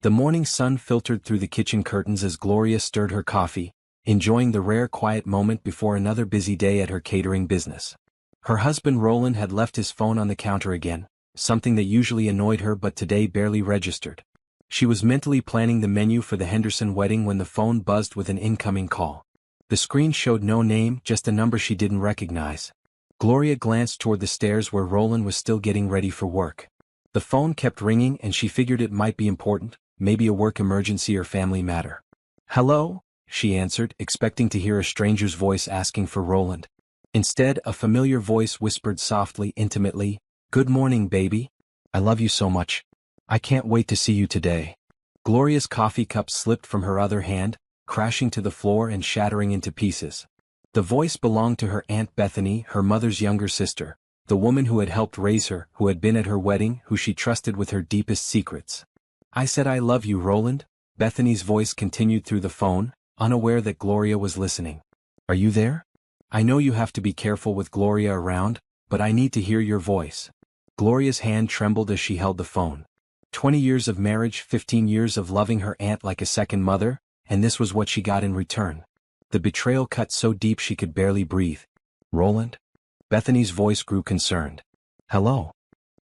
The morning sun filtered through the kitchen curtains as Gloria stirred her coffee, enjoying the rare quiet moment before another busy day at her catering business. Her husband Roland had left his phone on the counter again, something that usually annoyed her but today barely registered. She was mentally planning the menu for the Henderson wedding when the phone buzzed with an incoming call. The screen showed no name, just a number she didn't recognize. Gloria glanced toward the stairs where Roland was still getting ready for work. The phone kept ringing and she figured it might be important, maybe a work emergency or family matter. "Hello?" she answered, expecting to hear a stranger's voice asking for Roland. Instead, a familiar voice whispered softly, intimately, "Good morning, baby. I love you so much. I can't wait to see you today." Gloria's coffee cup slipped from her other hand, crashing to the floor and shattering into pieces. The voice belonged to her Aunt Bethany, her mother's younger sister, the woman who had helped raise her, who had been at her wedding, who she trusted with her deepest secrets. "I said I love you, Roland," Bethany's voice continued through the phone, unaware that Gloria was listening. "Are you there? I know you have to be careful with Gloria around, but I need to hear your voice." Gloria's hand trembled as she held the phone. 20 years of marriage, 15 years of loving her aunt like a second mother, and this was what she got in return. The betrayal cut so deep she could barely breathe. "Roland?" Bethany's voice grew concerned. "Hello?"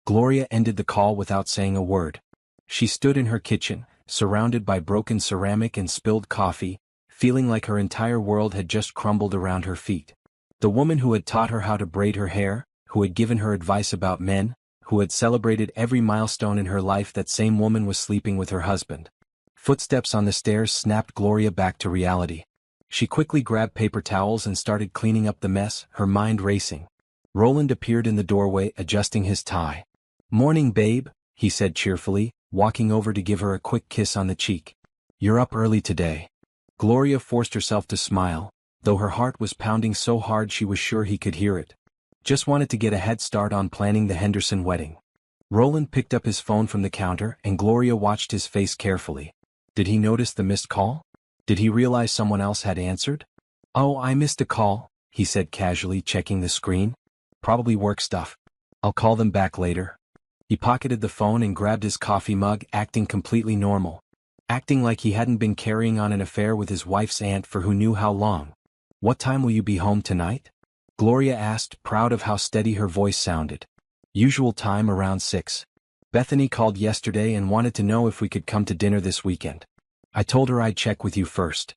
Gloria ended the call without saying a word. She stood in her kitchen, surrounded by broken ceramic and spilled coffee, feeling like her entire world had just crumbled around her feet. The woman who had taught her how to braid her hair, who had given her advice about men, who had celebrated every milestone in her life, that same woman was sleeping with her husband. Footsteps on the stairs snapped Gloria back to reality. She quickly grabbed paper towels and started cleaning up the mess, her mind racing. Roland appeared in the doorway, adjusting his tie. "Morning, babe," he said cheerfully, walking over to give her a quick kiss on the cheek. "You're up early today." Gloria forced herself to smile, though her heart was pounding so hard she was sure he could hear it. "Just wanted to get a head start on planning the Henderson wedding." Roland picked up his phone from the counter and Gloria watched his face carefully. Did he notice the missed call? Did he realize someone else had answered? "Oh, I missed a call," he said casually, checking the screen. "Probably work stuff. I'll call them back later." He pocketed the phone and grabbed his coffee mug, acting completely normal. Acting like he hadn't been carrying on an affair with his wife's aunt for who knew how long. "What time will you be home tonight?" Gloria asked, proud of how steady her voice sounded. "Usual time, around 6. Bethany called yesterday and wanted to know if we could come to dinner this weekend. I told her I'd check with you first."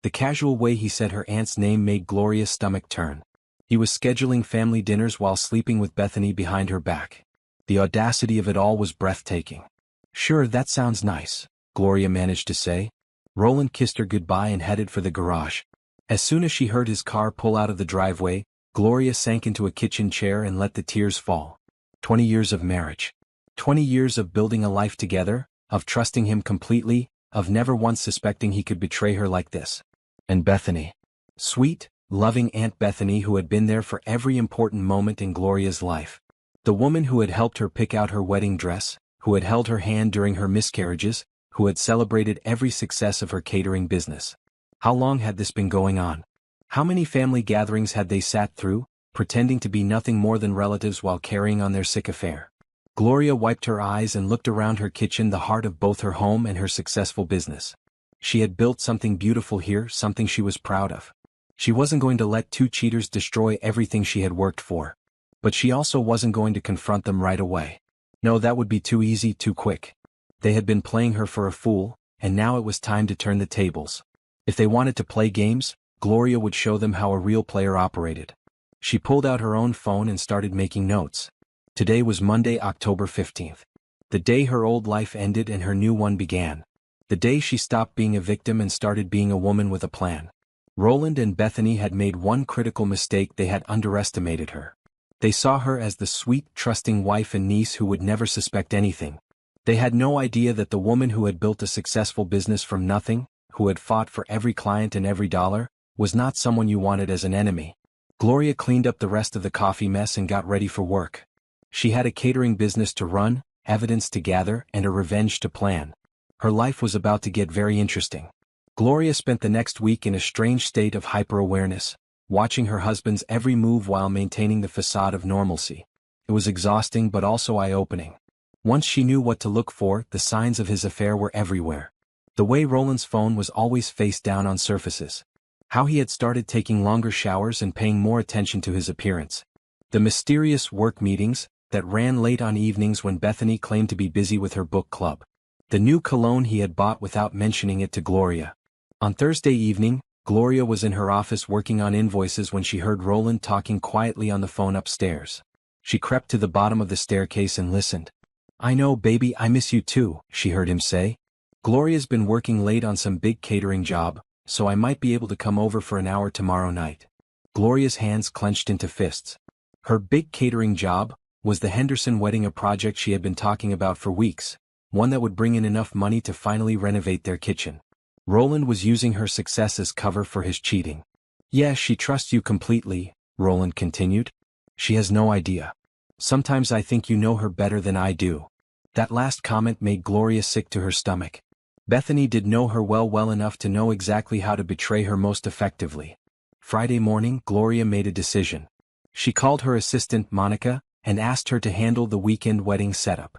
The casual way he said her aunt's name made Gloria's stomach turn. He was scheduling family dinners while sleeping with Bethany behind her back. The audacity of it all was breathtaking. "Sure, that sounds nice," Gloria managed to say. Roland kissed her goodbye and headed for the garage. As soon as she heard his car pull out of the driveway, Gloria sank into a kitchen chair and let the tears fall. 20 years of marriage. 20 years of building a life together, of trusting him completely, of never once suspecting he could betray her like this. And Bethany. Sweet, loving Aunt Bethany, who had been there for every important moment in Gloria's life. The woman who had helped her pick out her wedding dress, who had held her hand during her miscarriages, who had celebrated every success of her catering business. How long had this been going on? How many family gatherings had they sat through, pretending to be nothing more than relatives while carrying on their sick affair? Gloria wiped her eyes and looked around her kitchen, the heart of both her home and her successful business. She had built something beautiful here, something she was proud of. She wasn't going to let two cheaters destroy everything she had worked for. But she also wasn't going to confront them right away. No, that would be too easy, too quick. They had been playing her for a fool, and now it was time to turn the tables. If they wanted to play games, Gloria would show them how a real player operated. She pulled out her own phone and started making notes. Today was Monday, October 15th. The day her old life ended and her new one began. The day she stopped being a victim and started being a woman with a plan. Roland and Bethany had made one critical mistake: they had underestimated her. They saw her as the sweet, trusting wife and niece who would never suspect anything. They had no idea that the woman who had built a successful business from nothing, who had fought for every client and every dollar, was not someone you wanted as an enemy. Gloria cleaned up the rest of the coffee mess and got ready for work. She had a catering business to run, evidence to gather, and a revenge to plan. Her life was about to get very interesting. Gloria spent the next week in a strange state of hyper-awareness, watching her husband's every move while maintaining the facade of normalcy. It was exhausting but also eye-opening. Once she knew what to look for, the signs of his affair were everywhere. The way Roland's phone was always face down on surfaces. How he had started taking longer showers and paying more attention to his appearance. The mysterious work meetings that ran late on evenings when Bethany claimed to be busy with her book club. The new cologne he had bought without mentioning it to Gloria. On Thursday evening, Gloria was in her office working on invoices when she heard Roland talking quietly on the phone upstairs. She crept to the bottom of the staircase and listened. "I know, baby, I miss you too," she heard him say. "Gloria's been working late on some big catering job, so I might be able to come over for an hour tomorrow night." Gloria's hands clenched into fists. Her big catering job was the Henderson wedding, a project she had been talking about for weeks, one that would bring in enough money to finally renovate their kitchen. Roland was using her success as cover for his cheating. "Yeah, she trusts you completely," Roland continued. "She has no idea. Sometimes I think you know her better than I do." That last comment made Gloria sick to her stomach. Bethany did know her well enough to know exactly how to betray her most effectively. Friday morning, Gloria made a decision. She called her assistant, Monica, and asked her to handle the weekend wedding setup.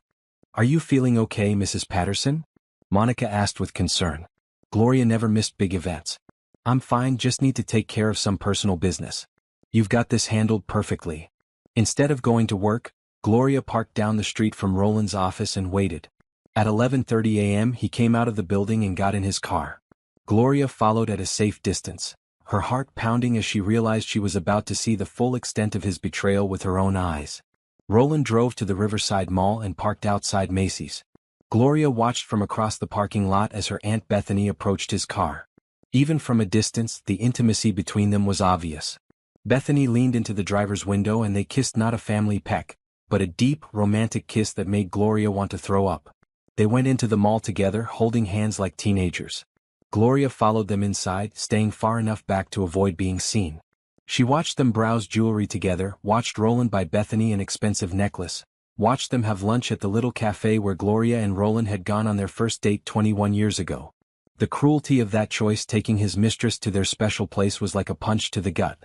"Are you feeling okay, Mrs. Patterson?" Monica asked with concern. Gloria never missed big events. "I'm fine, just need to take care of some personal business." "You've got this handled perfectly." Instead of going to work, Gloria parked down the street from Roland's office and waited. At 11:30 a.m. he came out of the building and got in his car. Gloria followed at a safe distance, her heart pounding as she realized she was about to see the full extent of his betrayal with her own eyes. Roland drove to the Riverside Mall and parked outside Macy's. Gloria watched from across the parking lot as her Aunt Bethany approached his car. Even from a distance, the intimacy between them was obvious. Bethany leaned into the driver's window and they kissed, not a family peck, but a deep, romantic kiss that made Gloria want to throw up. They went into the mall together, holding hands like teenagers. Gloria followed them inside, staying far enough back to avoid being seen. She watched them browse jewelry together, watched Roland buy Bethany an expensive necklace, watched them have lunch at the little cafe where Gloria and Roland had gone on their first date 21 years ago. The cruelty of that choice, taking his mistress to their special place, was like a punch to the gut.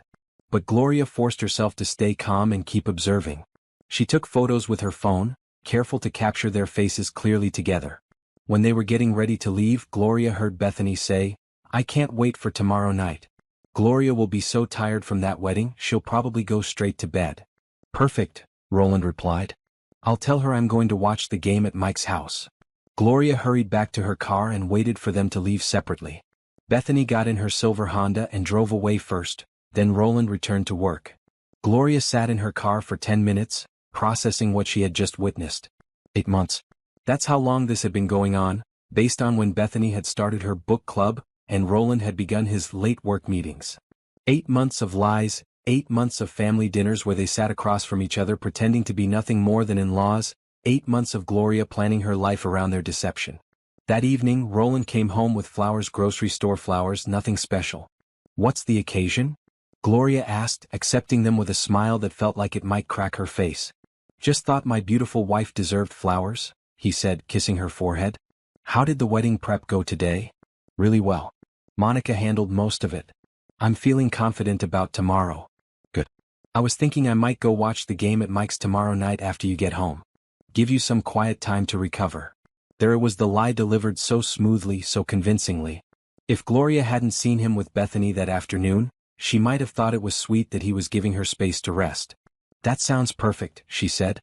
But Gloria forced herself to stay calm and keep observing. She took photos with her phone, careful to capture their faces clearly together. When they were getting ready to leave, Gloria heard Bethany say, "I can't wait for tomorrow night. Gloria will be so tired from that wedding, she'll probably go straight to bed." "Perfect," Roland replied. "I'll tell her I'm going to watch the game at Mike's house." Gloria hurried back to her car and waited for them to leave separately. Bethany got in her silver Honda and drove away first, then Roland returned to work. Gloria sat in her car for 10 minutes, processing what she had just witnessed. 8 months. That's how long this had been going on, based on when Bethany had started her book club, and Roland had begun his late work meetings. 8 months of lies, 8 months of family dinners where they sat across from each other pretending to be nothing more than in-laws, 8 months of Gloria planning her life around their deception. That evening, Roland came home with flowers, grocery store flowers, nothing special. "What's the occasion?" Gloria asked, accepting them with a smile that felt like it might crack her face. "Just thought my beautiful wife deserved flowers," he said, kissing her forehead. "How did the wedding prep go today?" "Really well. Monica handled most of it. I'm feeling confident about tomorrow." "Good. I was thinking I might go watch the game at Mike's tomorrow night after you get home. Give you some quiet time to recover." There was the lie delivered so smoothly, so convincingly. If Gloria hadn't seen him with Bethany that afternoon, she might have thought it was sweet that he was giving her space to rest. "That sounds perfect," she said.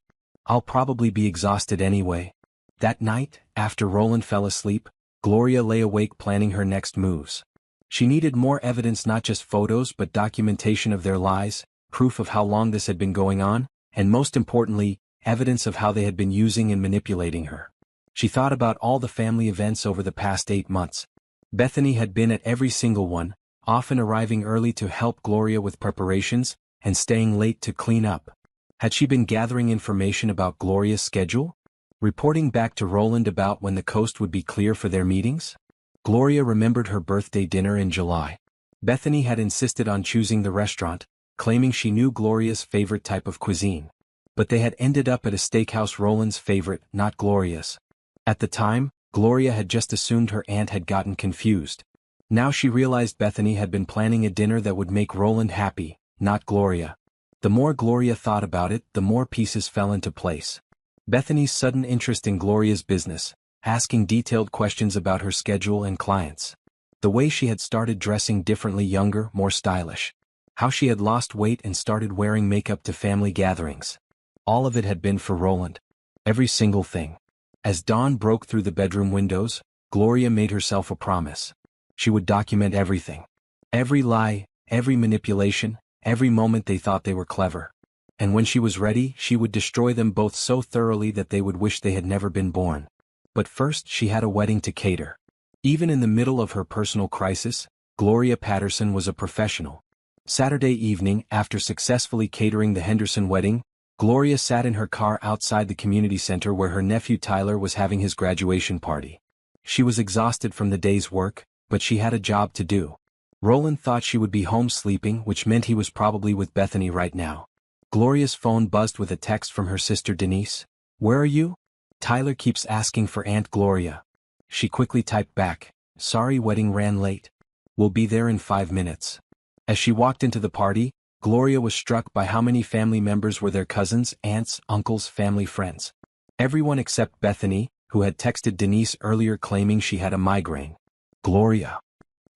"I'll probably be exhausted anyway." That night, after Roland fell asleep, Gloria lay awake planning her next moves. She needed more evidence, not just photos but documentation of their lies, proof of how long this had been going on, and most importantly, evidence of how they had been using and manipulating her. She thought about all the family events over the past 8 months. Bethany had been at every single one, often arriving early to help Gloria with preparations, and staying late to clean up. Had she been gathering information about Gloria's schedule? Reporting back to Roland about when the coast would be clear for their meetings? Gloria remembered her birthday dinner in July. Bethany had insisted on choosing the restaurant, claiming she knew Gloria's favorite type of cuisine. But they had ended up at a steakhouse, Roland's favorite, not Gloria's. At the time, Gloria had just assumed her aunt had gotten confused. Now she realized Bethany had been planning a dinner that would make Roland happy, not Gloria. The more Gloria thought about it, the more pieces fell into place. Bethany's sudden interest in Gloria's business, asking detailed questions about her schedule and clients. The way she had started dressing differently, younger, more stylish. How she had lost weight and started wearing makeup to family gatherings. All of it had been for Roland. Every single thing. As dawn broke through the bedroom windows, Gloria made herself a promise. She would document everything. Every lie, every manipulation, every moment they thought they were clever. And when she was ready, she would destroy them both so thoroughly that they would wish they had never been born. But first she had a wedding to cater. Even in the middle of her personal crisis, Gloria Patterson was a professional. Saturday evening, after successfully catering the Henderson wedding, Gloria sat in her car outside the community center where her nephew Tyler was having his graduation party. She was exhausted from the day's work, but she had a job to do. Roland thought she would be home sleeping, which meant he was probably with Bethany right now. Gloria's phone buzzed with a text from her sister Denise. "Where are you? Tyler keeps asking for Aunt Gloria." She quickly typed back, "Sorry, wedding ran late. We'll be there in 5 minutes." As she walked into the party, Gloria was struck by how many family members were their cousins, aunts, uncles, family friends. Everyone except Bethany, who had texted Denise earlier claiming she had a migraine. Gloria.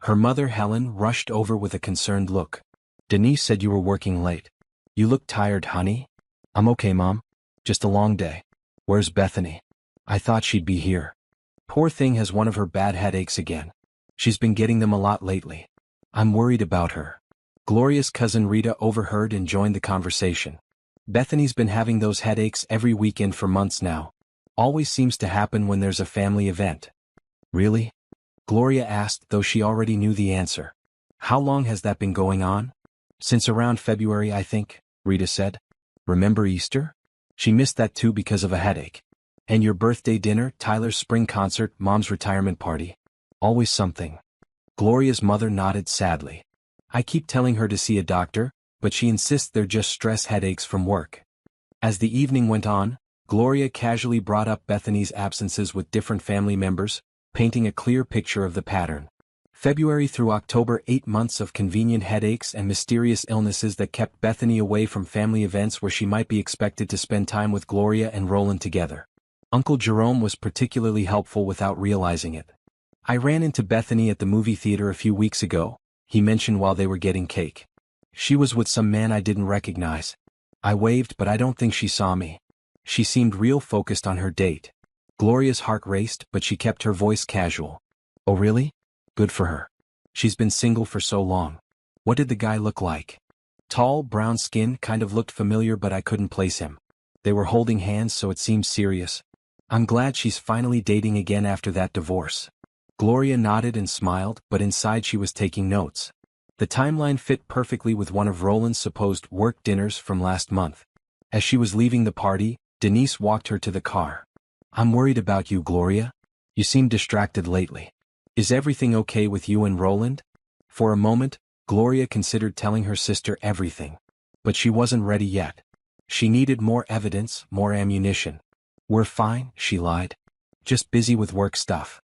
Her mother Helen rushed over with a concerned look. "Denise said you were working late. You look tired, honey." "I'm okay, Mom. Just a long day." "Where's Bethany? I thought she'd be here." "Poor thing has one of her bad headaches again. She's been getting them a lot lately. I'm worried about her." Gloria's cousin Rita overheard and joined the conversation. "Bethany's been having those headaches every weekend for months now. Always seems to happen when there's a family event." "Really?" Gloria asked, though she already knew the answer. "How long has that been going on?" "Since around February, I think," Rita said. "Remember Easter? She missed that too because of a headache. And your birthday dinner, Tyler's spring concert, Mom's retirement party. Always something." Gloria's mother nodded sadly. "I keep telling her to see a doctor, but she insists they're just stress headaches from work." As the evening went on, Gloria casually brought up Bethany's absences with different family members, painting a clear picture of the pattern. February through October, 8 months of convenient headaches and mysterious illnesses that kept Bethany away from family events where she might be expected to spend time with Gloria and Roland together. Uncle Jerome was particularly helpful without realizing it. "I ran into Bethany at the movie theater a few weeks ago," he mentioned while they were getting cake. "She was with some man I didn't recognize. I waved, but I don't think she saw me. She seemed real focused on her date." Gloria's heart raced, but she kept her voice casual. "Oh really? Good for her. She's been single for so long." "What did the guy look like?" "Tall, brown skin, kind of looked familiar, but I couldn't place him. They were holding hands, so it seemed serious." "I'm glad she's finally dating again after that divorce." Gloria nodded and smiled, but inside she was taking notes. The timeline fit perfectly with one of Roland's supposed work dinners from last month. As she was leaving the party, Denise walked her to the car. "I'm worried about you, Gloria. You seem distracted lately. Is everything okay with you and Roland?" For a moment, Gloria considered telling her sister everything. But she wasn't ready yet. She needed more evidence, more ammunition. "We're fine," she lied. "Just busy with work stuff."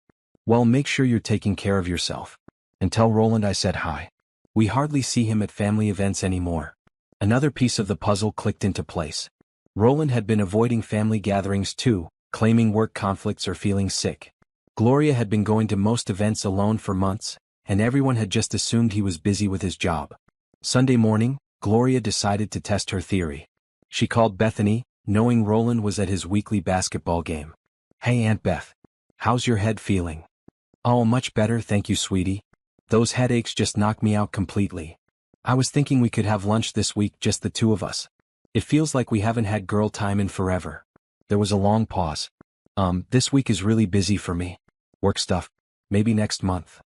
"Well, make sure you're taking care of yourself. And tell Roland I said hi. We hardly see him at family events anymore." Another piece of the puzzle clicked into place. Roland had been avoiding family gatherings too, claiming work conflicts or feeling sick. Gloria had been going to most events alone for months, and everyone had just assumed he was busy with his job. Sunday morning, Gloria decided to test her theory. She called Bethany, knowing Roland was at his weekly basketball game. "Hey Aunt Beth. How's your head feeling?" "Oh, much better, thank you, sweetie. Those headaches just knocked me out completely. I was thinking we could have lunch this week, just the two of us. It feels like we haven't had girl time in forever." There was a long pause. This week is really busy for me. Work stuff. Maybe next month."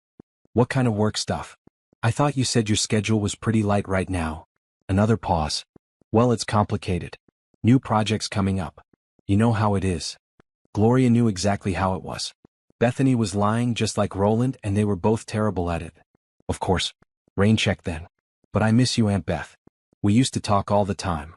"What kind of work stuff? I thought you said your schedule was pretty light right now." Another pause. "Well, it's complicated. New projects coming up. You know how it is." Gloria knew exactly how it was. Bethany was lying just like Roland, and they were both terrible at it. "Of course. Rain check then. But I miss you, Aunt Beth. We used to talk all the time."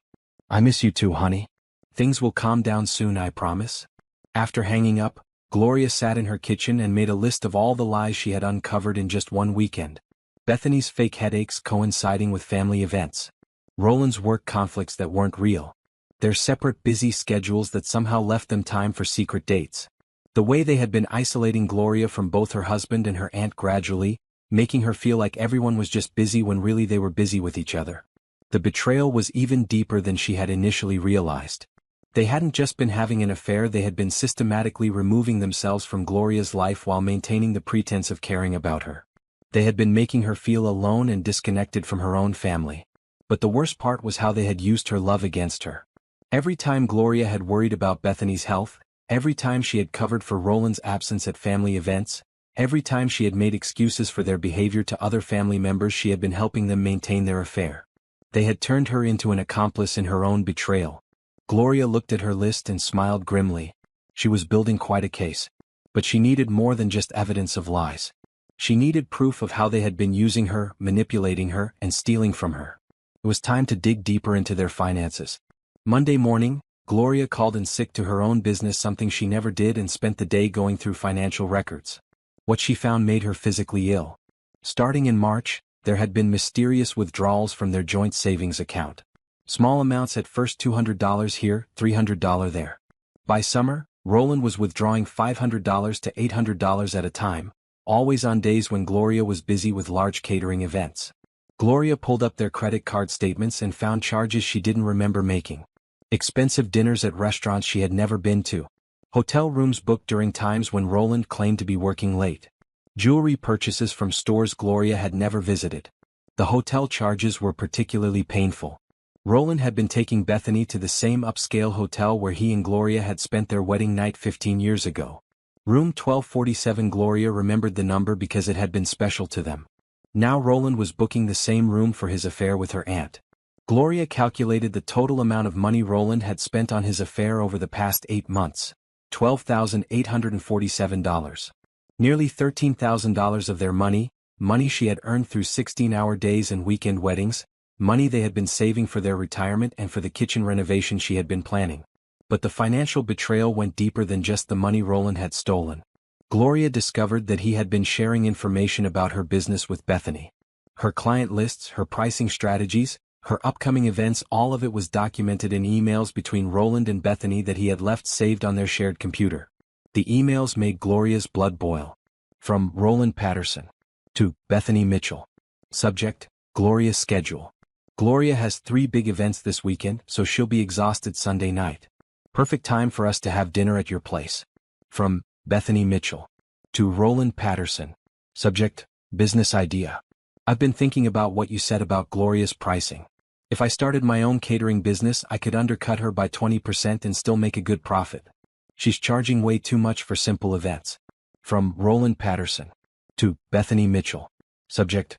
"I miss you too, honey. Things will calm down soon, I promise." After hanging up, Gloria sat in her kitchen and made a list of all the lies she had uncovered in just one weekend. Bethany's fake headaches coinciding with family events. Roland's work conflicts that weren't real. Their separate busy schedules that somehow left them time for secret dates. The way they had been isolating Gloria from both her husband and her aunt gradually, making her feel like everyone was just busy when really they were busy with each other. The betrayal was even deeper than she had initially realized. They hadn't just been having an affair, they had been systematically removing themselves from Gloria's life while maintaining the pretense of caring about her. They had been making her feel alone and disconnected from her own family. But the worst part was how they had used her love against her. Every time Gloria had worried about Bethany's health, every time she had covered for Roland's absence at family events, every time she had made excuses for their behavior to other family members, she had been helping them maintain their affair. They had turned her into an accomplice in her own betrayal. Gloria looked at her list and smiled grimly. She was building quite a case. But she needed more than just evidence of lies. She needed proof of how they had been using her, manipulating her, and stealing from her. It was time to dig deeper into their finances. Monday morning, Gloria called in sick to her own business, something she never did, and spent the day going through financial records. What she found made her physically ill. Starting in March, there had been mysterious withdrawals from their joint savings account. Small amounts at first, $200 here, $300 there. By summer, Roland was withdrawing $500 to $800 at a time, always on days when Gloria was busy with large catering events. Gloria pulled up their credit card statements and found charges she didn't remember making. Expensive dinners at restaurants she had never been to. Hotel rooms booked during times when Roland claimed to be working late. Jewelry purchases from stores Gloria had never visited. The hotel charges were particularly painful. Roland had been taking Bethany to the same upscale hotel where he and Gloria had spent their wedding night 15 years ago. Room 1247. Gloria remembered the number because it had been special to them. Now Roland was booking the same room for his affair with her aunt. Gloria calculated the total amount of money Roland had spent on his affair over the past 8 months. $12,847. Nearly $13,000 of their money she had earned through 16-hour days and weekend weddings, money they had been saving for their retirement and for the kitchen renovation she had been planning. But the financial betrayal went deeper than just the money Roland had stolen. Gloria discovered that he had been sharing information about her business with Bethany. Her client lists, her pricing strategies, her upcoming events, all of it was documented in emails between Roland and Bethany that he had left saved on their shared computer. The emails made Gloria's blood boil. From Roland Patterson to Bethany Mitchell. Subject: Gloria's schedule. Gloria has 3 big events this weekend, so she'll be exhausted Sunday night. Perfect time for us to have dinner at your place. From Bethany Mitchell to Roland Patterson. Subject: business idea. I've been thinking about what you said about Gloria's pricing. If I started my own catering business, I could undercut her by 20% and still make a good profit. She's charging way too much for simple events. From Roland Patterson to Bethany Mitchell. Subject: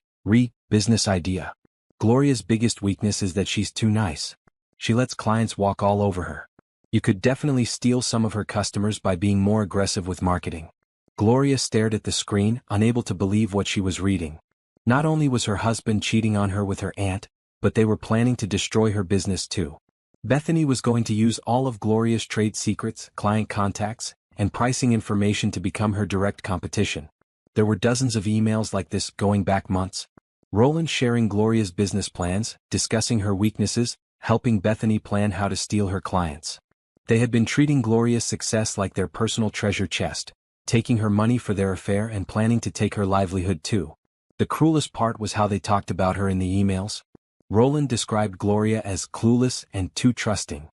business idea. Gloria's biggest weakness is that she's too nice. She lets clients walk all over her. You could definitely steal some of her customers by being more aggressive with marketing. Gloria stared at the screen, unable to believe what she was reading. Not only was her husband cheating on her with her aunt, but they were planning to destroy her business too. Bethany was going to use all of Gloria's trade secrets, client contacts, and pricing information to become her direct competition. There were dozens of emails like this going back months. Roland sharing Gloria's business plans, discussing her weaknesses, helping Bethany plan how to steal her clients. They had been treating Gloria's success like their personal treasure chest, taking her money for their affair and planning to take her livelihood too. The cruelest part was how they talked about her in the emails. Roland described Gloria as clueless and too trusting.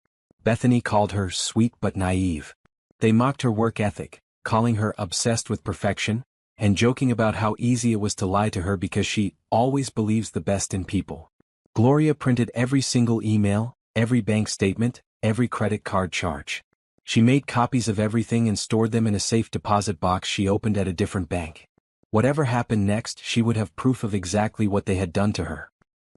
Bethany called her sweet but naive. They mocked her work ethic, calling her obsessed with perfection, and joking about how easy it was to lie to her because she always believes the best in people. Gloria printed every single email, every bank statement, every credit card charge. She made copies of everything and stored them in a safe deposit box she opened at a different bank. Whatever happened next, she would have proof of exactly what they had done to her.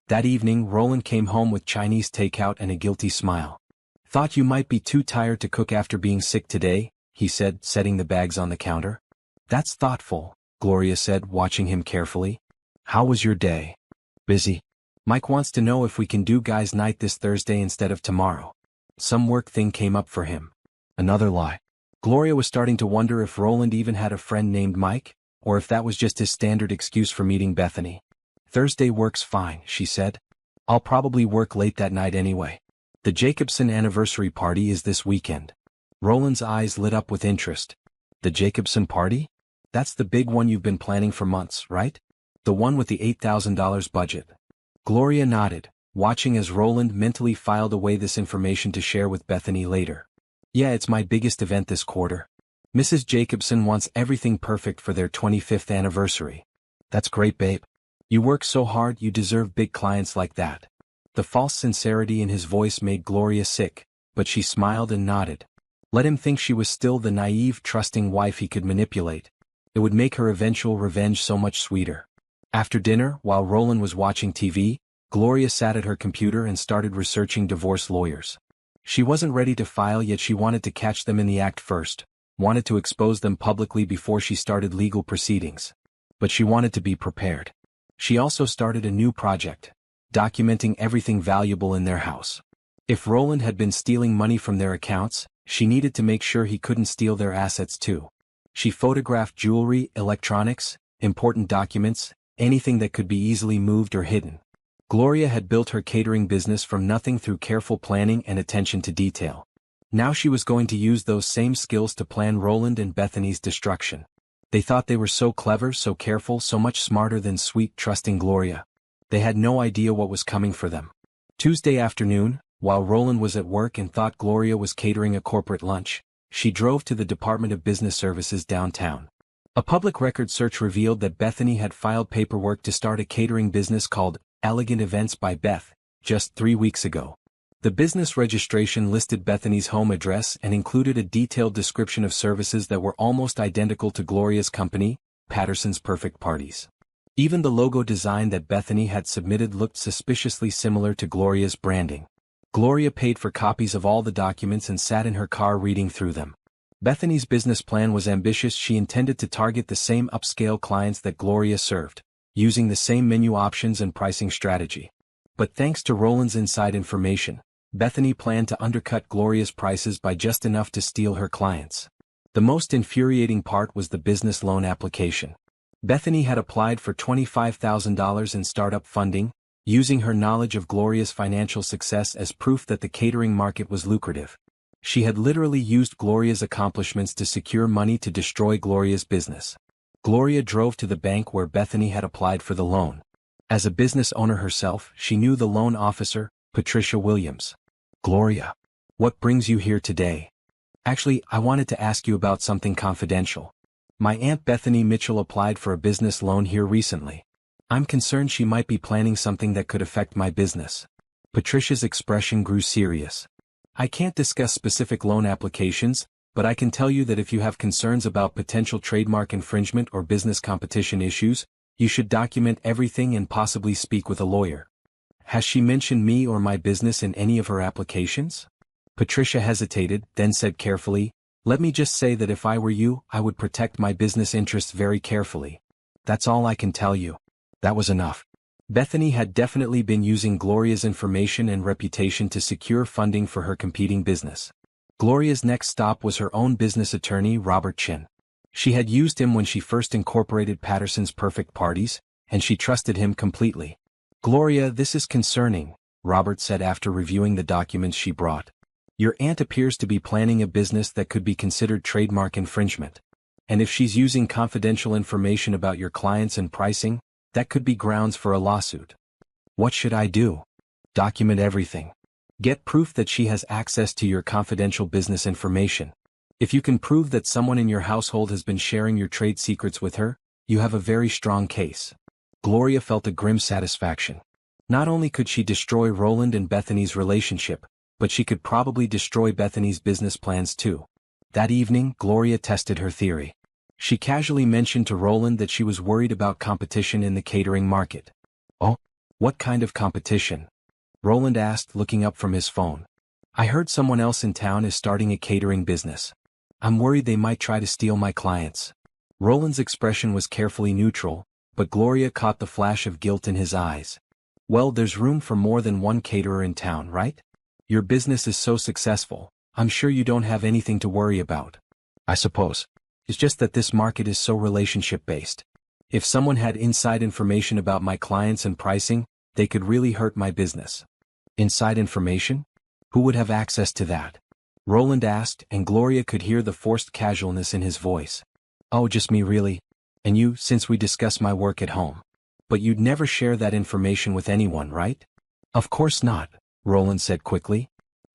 That evening, Roland came home with Chinese takeout and a guilty smile. "Thought you might be too tired to cook after being sick today," he said, setting the bags on the counter. "That's thoughtful," Gloria said, watching him carefully. "How was your day?" "Busy. Mike wants to know if we can do guys' night this Thursday instead of tomorrow. Some work thing came up for him." Another lie. Gloria was starting to wonder if Roland even had a friend named Mike, or if that was just his standard excuse for meeting Bethany. "Thursday works fine," she said. "I'll probably work late that night anyway." The Jacobson anniversary party is this weekend. Roland's eyes lit up with interest. The Jacobson party? That's the big one you've been planning for months, right? The one with the $8,000 budget. Gloria nodded, watching as Roland mentally filed away this information to share with Bethany later. Yeah, it's my biggest event this quarter. Mrs. Jacobson wants everything perfect for their 25th anniversary. That's great, babe. You work so hard, you deserve big clients like that. The false sincerity in his voice made Gloria sick, but she smiled and nodded. Let him think she was still the naive, trusting wife he could manipulate. It would make her eventual revenge so much sweeter. After dinner, while Roland was watching TV, Gloria sat at her computer and started researching divorce lawyers. She wasn't ready to file yet, she wanted to catch them in the act first, wanted to expose them publicly before she started legal proceedings. But she wanted to be prepared. She also started a new project, documenting everything valuable in their house. If Roland had been stealing money from their accounts, she needed to make sure he couldn't steal their assets too. She photographed jewelry, electronics, important documents, anything that could be easily moved or hidden. Gloria had built her catering business from nothing through careful planning and attention to detail. Now she was going to use those same skills to plan Roland and Bethany's destruction. They thought they were so clever, so careful, so much smarter than sweet, trusting Gloria. They had no idea what was coming for them. Tuesday afternoon, while Roland was at work and thought Gloria was catering a corporate lunch, she drove to the Department of Business Services downtown. A public record search revealed that Bethany had filed paperwork to start a catering business called Elegant Events by Beth, just 3 weeks ago. The business registration listed Bethany's home address and included a detailed description of services that were almost identical to Gloria's company, Patterson's Perfect Parties. Even the logo design that Bethany had submitted looked suspiciously similar to Gloria's branding. Gloria paid for copies of all the documents and sat in her car reading through them. Bethany's business plan was ambitious. She intended to target the same upscale clients that Gloria served, using the same menu options and pricing strategy. But thanks to Roland's inside information, Bethany planned to undercut Gloria's prices by just enough to steal her clients. The most infuriating part was the business loan application. Bethany had applied for $25,000 in startup funding, using her knowledge of Gloria's financial success as proof that the catering market was lucrative. She had literally used Gloria's accomplishments to secure money to destroy Gloria's business. Gloria drove to the bank where Bethany had applied for the loan. As a business owner herself, she knew the loan officer, Patricia Williams. Gloria, what brings you here today? Actually, I wanted to ask you about something confidential. My Aunt Bethany Mitchell applied for a business loan here recently. I'm concerned she might be planning something that could affect my business. Patricia's expression grew serious. I can't discuss specific loan applications, but I can tell you that if you have concerns about potential trademark infringement or business competition issues, you should document everything and possibly speak with a lawyer. Has she mentioned me or my business in any of her applications? Patricia hesitated, then said carefully, "Let me just say that if I were you, I would protect my business interests very carefully. That's all I can tell you." That was enough. Bethany had definitely been using Gloria's information and reputation to secure funding for her competing business. Gloria's next stop was her own business attorney, Robert Chin. She had used him when she first incorporated Patterson's Perfect Parties, and she trusted him completely. "Gloria, this is concerning," Robert said after reviewing the documents she brought. "Your aunt appears to be planning a business that could be considered trademark infringement. And if she's using confidential information about your clients and pricing, that could be grounds for a lawsuit. What should I do?" "Document everything. Get proof that she has access to your confidential business information. If you can prove that someone in your household has been sharing your trade secrets with her, you have a very strong case." Gloria felt a grim satisfaction. Not only could she destroy Roland and Bethany's relationship, but she could probably destroy Bethany's business plans too. That evening, Gloria tested her theory. She casually mentioned to Roland that she was worried about competition in the catering market. "Oh, what kind of competition?" Roland asked, looking up from his phone. "I heard someone else in town is starting a catering business. I'm worried they might try to steal my clients." Roland's expression was carefully neutral, but Gloria caught the flash of guilt in his eyes. "Well, there's room for more than one caterer in town, right? Your business is so successful, I'm sure you don't have anything to worry about." "I suppose. It's just that this market is so relationship-based. If someone had inside information about my clients and pricing, they could really hurt my business." "Inside information? Who would have access to that? Roland asked, and Gloria could hear the forced casualness in his voice. Oh, just me really. And you, since we discuss my work at home. But you'd never share that information with anyone, right? Of course not, Roland said quickly.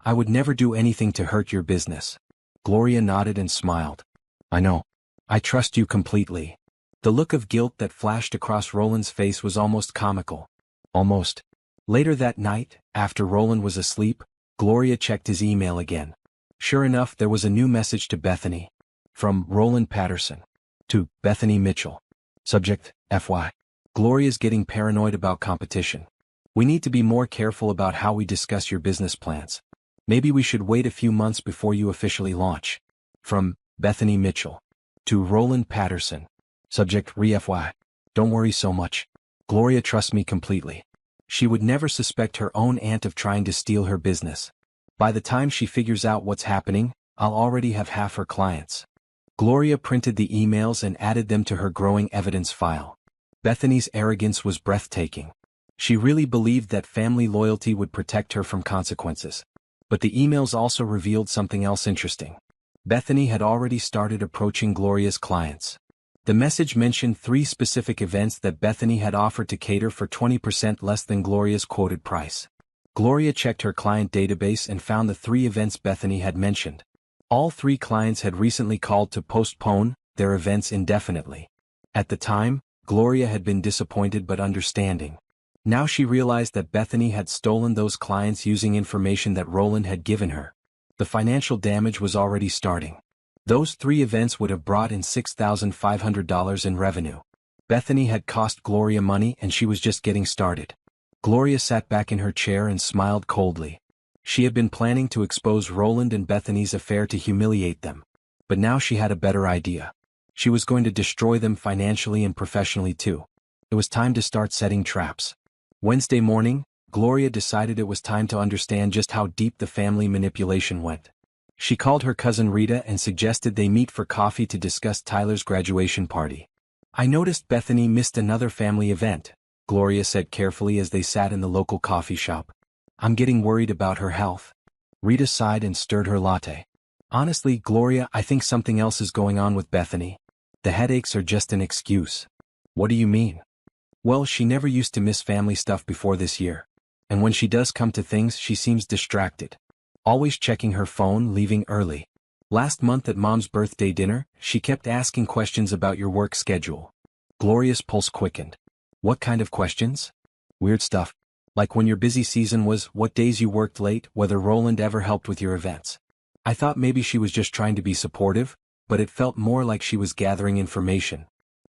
I would never do anything to hurt your business. Gloria nodded and smiled. I know. I trust you completely. The look of guilt that flashed across Roland's face was almost comical. Almost. Later that night, after Roland was asleep, Gloria checked his email again. Sure enough, there was a new message to Bethany. From Roland Patterson. To Bethany Mitchell. Subject, FY. Gloria's getting paranoid about competition. We need to be more careful about how we discuss your business plans. Maybe we should wait a few months before you officially launch. From Bethany Mitchell. To Roland Patterson. Subject, FY. Don't worry so much. Gloria trusts me completely. She would never suspect her own aunt of trying to steal her business. By the time she figures out what's happening, I'll already have half her clients. Gloria printed the emails and added them to her growing evidence file. Bethany's arrogance was breathtaking. She really believed that family loyalty would protect her from consequences. But the emails also revealed something else interesting. Bethany had already started approaching Gloria's clients. The message mentioned 3 specific events that Bethany had offered to cater for 20% less than Gloria's quoted price. Gloria checked her client database and found the 3 events Bethany had mentioned. All 3 clients had recently called to postpone their events indefinitely. At the time, Gloria had been disappointed but understanding. Now she realized that Bethany had stolen those clients using information that Roland had given her. The financial damage was already starting. Those 3 events would have brought in $6,500 in revenue. Bethany had cost Gloria money and she was just getting started. Gloria sat back in her chair and smiled coldly. She had been planning to expose Roland and Bethany's affair to humiliate them. But now she had a better idea. She was going to destroy them financially and professionally too. It was time to start setting traps. Wednesday morning, Gloria decided it was time to understand just how deep the family manipulation went. She called her cousin Rita and suggested they meet for coffee to discuss Tyler's graduation party. I noticed Bethany missed another family event, Gloria said carefully as they sat in the local coffee shop. I'm getting worried about her health. Rita sighed and stirred her latte. Honestly, Gloria, I think something else is going on with Bethany. The headaches are just an excuse. What do you mean? Well, she never used to miss family stuff before this year. And when she does come to things, she seems distracted. Always checking her phone, leaving early. Last month at Mom's birthday dinner, she kept asking questions about your work schedule. Gloria's pulse quickened. What kind of questions? Weird stuff. Like when your busy season was, what days you worked late, whether Roland ever helped with your events. I thought maybe she was just trying to be supportive, but it felt more like she was gathering information.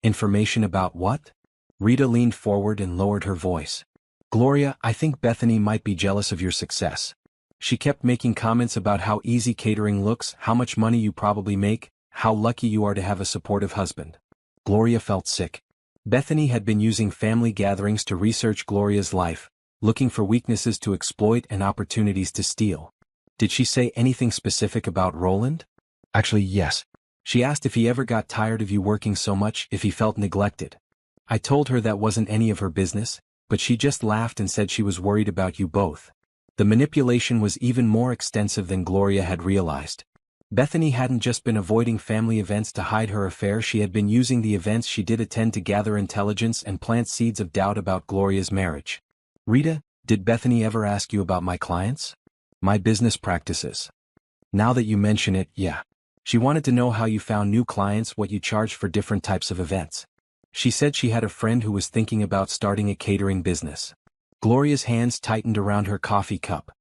Information about what? Rita leaned forward and lowered her voice. Gloria, I think Bethany might be jealous of your success. She kept making comments about how easy catering looks, how much money you probably make, how lucky you are to have a supportive husband. Gloria felt sick. Bethany had been using family gatherings to research Gloria's life, looking for weaknesses to exploit and opportunities to steal. Did she say anything specific about Roland? Actually, yes. She asked if he ever got tired of you working so much, if he felt neglected. I told her that wasn't any of her business, but she just laughed and said she was worried about you both. The manipulation was even more extensive than Gloria had realized. Bethany hadn't just been avoiding family events to hide her affair, she had been using the events she did attend to gather intelligence and plant seeds of doubt about Gloria's marriage. Rita, did Bethany ever ask you about my clients? My business practices. Now that you mention it, yeah. She wanted to know how you found new clients, what you charge for different types of events. She said she had a friend who was thinking about starting a catering business. Gloria's hands tightened around her coffee cup.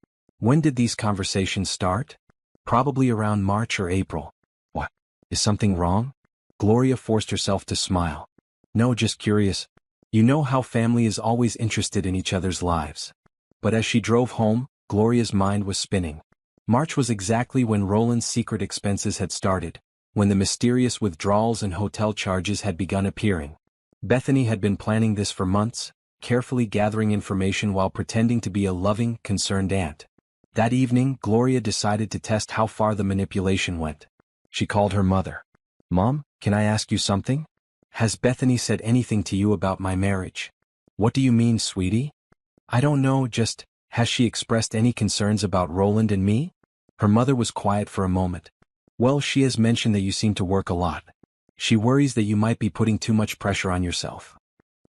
When did these conversations start? Probably around March or April. What? Is something wrong? Gloria forced herself to smile. No, just curious. You know how family is always interested in each other's lives. But as she drove home, Gloria's mind was spinning. March was exactly when Roland's secret expenses had started, when the mysterious withdrawals and hotel charges had begun appearing. Bethany had been planning this for months, carefully gathering information while pretending to be a loving, concerned aunt. That evening, Gloria decided to test how far the manipulation went. She called her mother. Mom, can I ask you something? Has Bethany said anything to you about my marriage? What do you mean, sweetie? I don't know, just, Has she expressed any concerns about Roland and me? Her mother was quiet for a moment. Well, she has mentioned that you seem to work a lot. She worries that you might be putting too much pressure on yourself.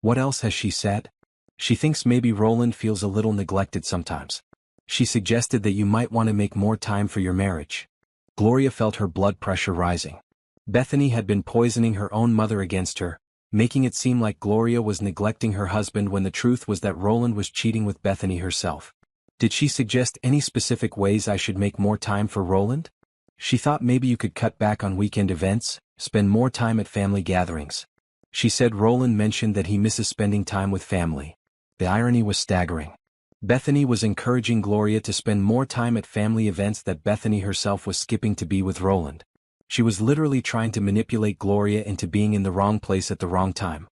What else has she said? She thinks maybe Roland feels a little neglected sometimes. She suggested that you might want to make more time for your marriage. Gloria felt her blood pressure rising. Bethany had been poisoning her own mother against her, making it seem like Gloria was neglecting her husband when the truth was that Roland was cheating with Bethany herself. Did she suggest any specific ways I should make more time for Roland? She thought maybe you could cut back on weekend events, spend more time at family gatherings. She said Roland mentioned that he misses spending time with family. The irony was staggering. Bethany was encouraging Gloria to spend more time at family events that Bethany herself was skipping to be with Roland. She was literally trying to manipulate Gloria into being in the wrong place at the wrong time.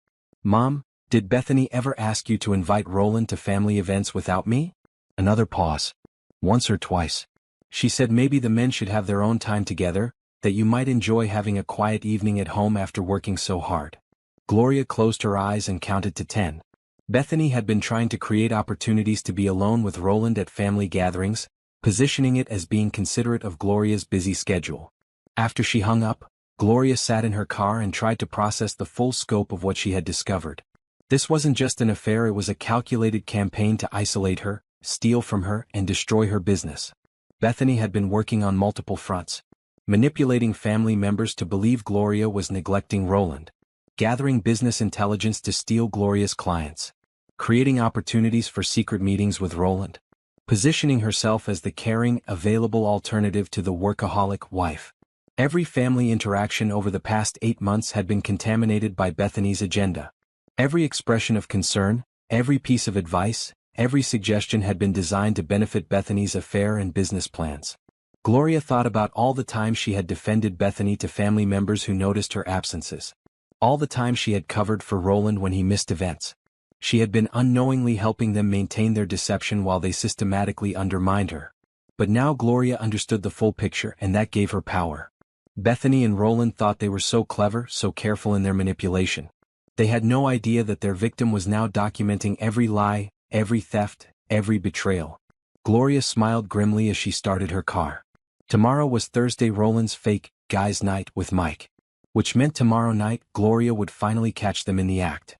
Mom, did Bethany ever ask you to invite Roland to family events without me? Another pause. Once or twice. She said maybe the men should have their own time together, that you might enjoy having a quiet evening at home after working so hard. Gloria closed her eyes and counted to 10. Bethany had been trying to create opportunities to be alone with Roland at family gatherings, positioning it as being considerate of Gloria's busy schedule. After she hung up, Gloria sat in her car and tried to process the full scope of what she had discovered. This wasn't just an affair, it was a calculated campaign to isolate her, steal from her, and destroy her business. Bethany had been working on multiple fronts. Manipulating family members to believe Gloria was neglecting Roland. Gathering business intelligence to steal Gloria's clients. Creating opportunities for secret meetings with Roland. Positioning herself as the caring, available alternative to the workaholic wife. Every family interaction over the past 8 months had been contaminated by Bethany's agenda. Every expression of concern, every piece of advice, every suggestion had been designed to benefit Bethany's affair and business plans. Gloria thought about all the time she had defended Bethany to family members who noticed her absences. All the time she had covered for Roland when he missed events. She had been unknowingly helping them maintain their deception while they systematically undermined her. But now Gloria understood the full picture, and that gave her power. Bethany and Roland thought they were so clever, so careful in their manipulation. They had no idea that their victim was now documenting every lie, every theft, every betrayal. Gloria smiled grimly as she started her car. Tomorrow was Thursday, Roland's fake guys' night with Mike. Which meant tomorrow night, Gloria would finally catch them in the act.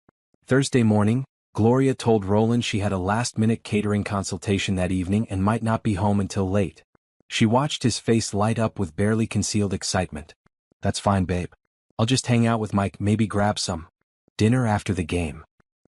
Thursday morning, Gloria told Roland she had a last-minute catering consultation that evening and might not be home until late. She watched his face light up with barely concealed excitement. That's fine, babe. I'll just hang out with Mike, maybe grab some dinner after the game.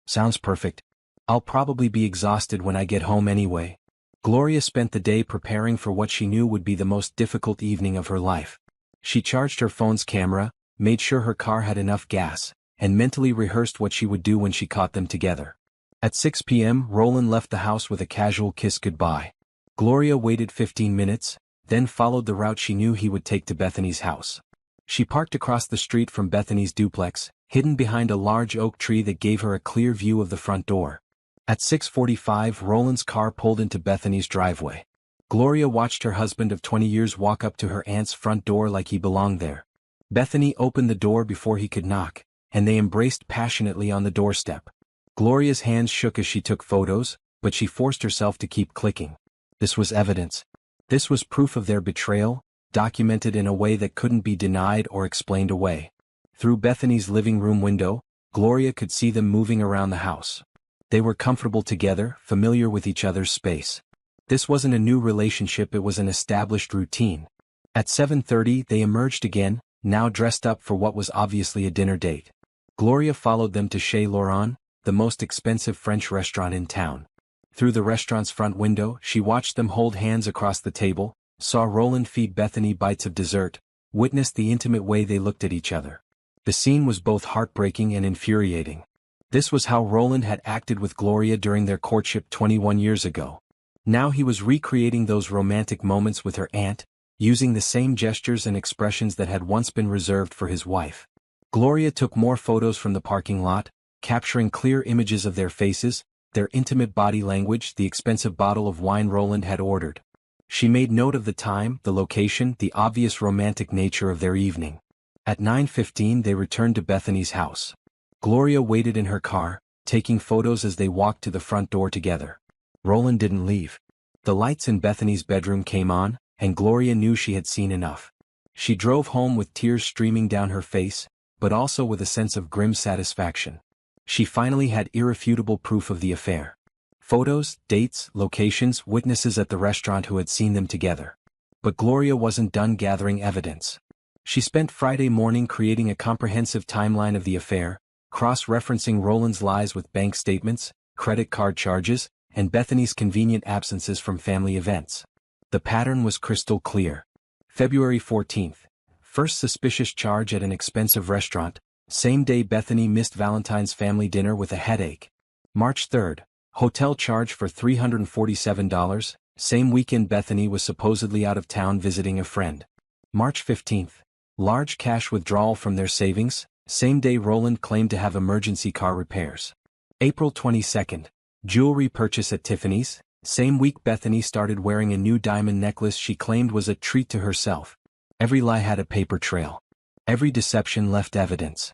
Sounds perfect. I'll probably be exhausted when I get home anyway. Gloria spent the day preparing for what she knew would be the most difficult evening of her life. She charged her phone's camera, made sure her car had enough gas, and mentally rehearsed what she would do when she caught them together. At 6 p.m., Roland left the house with a casual kiss goodbye. Gloria waited 15 minutes, then followed the route she knew he would take to Bethany's house. She parked across the street from Bethany's duplex, hidden behind a large oak tree that gave her a clear view of the front door. At 6:45, Roland's car pulled into Bethany's driveway. Gloria watched her husband of 20 years walk up to her aunt's front door like he belonged there. Bethany opened the door before he could knock, and they embraced passionately on the doorstep. Gloria's hands shook as she took photos, but she forced herself to keep clicking. This was evidence. This was proof of their betrayal, documented in a way that couldn't be denied or explained away. Through Bethany's living room window, Gloria could see them moving around the house. They were comfortable together, familiar with each other's space. This wasn't a new relationship, it was an established routine. At 7:30 they emerged again, now dressed up for what was obviously a dinner date. Gloria followed them to Chez Laurent, the most expensive French restaurant in town. Through the restaurant's front window, she watched them hold hands across the table, saw Roland feed Bethany bites of dessert, witnessed the intimate way they looked at each other. The scene was both heartbreaking and infuriating. This was how Roland had acted with Gloria during their courtship 21 years ago. Now he was recreating those romantic moments with her aunt, using the same gestures and expressions that had once been reserved for his wife. Gloria took more photos from the parking lot, capturing clear images of their faces, their intimate body language, the expensive bottle of wine Roland had ordered. She made note of the time, the location, the obvious romantic nature of their evening. At 9:15 they returned to Bethany's house. Gloria waited in her car, taking photos as they walked to the front door together. Roland didn't leave. The lights in Bethany's bedroom came on, and Gloria knew she had seen enough. She drove home with tears streaming down her face, but also with a sense of grim satisfaction. She finally had irrefutable proof of the affair. Photos, dates, locations, witnesses at the restaurant who had seen them together. But Gloria wasn't done gathering evidence. She spent Friday morning creating a comprehensive timeline of the affair, cross-referencing Roland's lies with bank statements, credit card charges, and Bethany's convenient absences from family events. The pattern was crystal clear. February 14th. First suspicious charge at an expensive restaurant. Same day Bethany missed Valentine's family dinner with a headache. March 3rd. Hotel charge for $347. Same weekend Bethany was supposedly out of town visiting a friend. March 15th. Large cash withdrawal from their savings. Same day Roland claimed to have emergency car repairs. April 22nd. Jewelry purchase at Tiffany's. Same week Bethany started wearing a new diamond necklace she claimed was a treat to herself. Every lie had a paper trail. Every deception left evidence.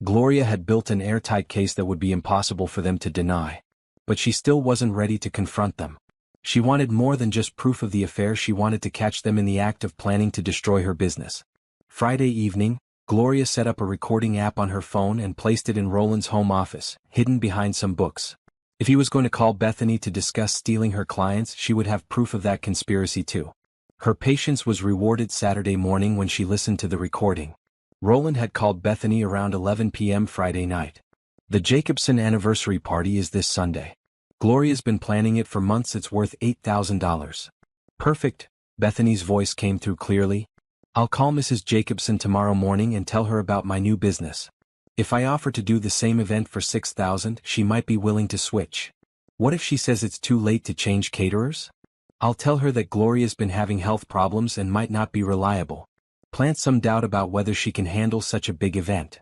Gloria had built an airtight case that would be impossible for them to deny. But she still wasn't ready to confront them. She wanted more than just proof of the affair. She wanted to catch them in the act of planning to destroy her business. Friday evening, Gloria set up a recording app on her phone and placed it in Roland's home office, hidden behind some books. If he was going to call Bethany to discuss stealing her clients, she would have proof of that conspiracy too. Her patience was rewarded Saturday morning when she listened to the recording. Roland had called Bethany around 11 p.m. Friday night. The Jacobson anniversary party is this Sunday. Gloria's been planning it for months. It's worth $8,000. Perfect, Bethany's voice came through clearly. I'll call Mrs. Jacobson tomorrow morning and tell her about my new business. If I offer to do the same event for $6,000, she might be willing to switch. What if she says it's too late to change caterers? I'll tell her that Gloria's been having health problems and might not be reliable. Plant some doubt about whether she can handle such a big event.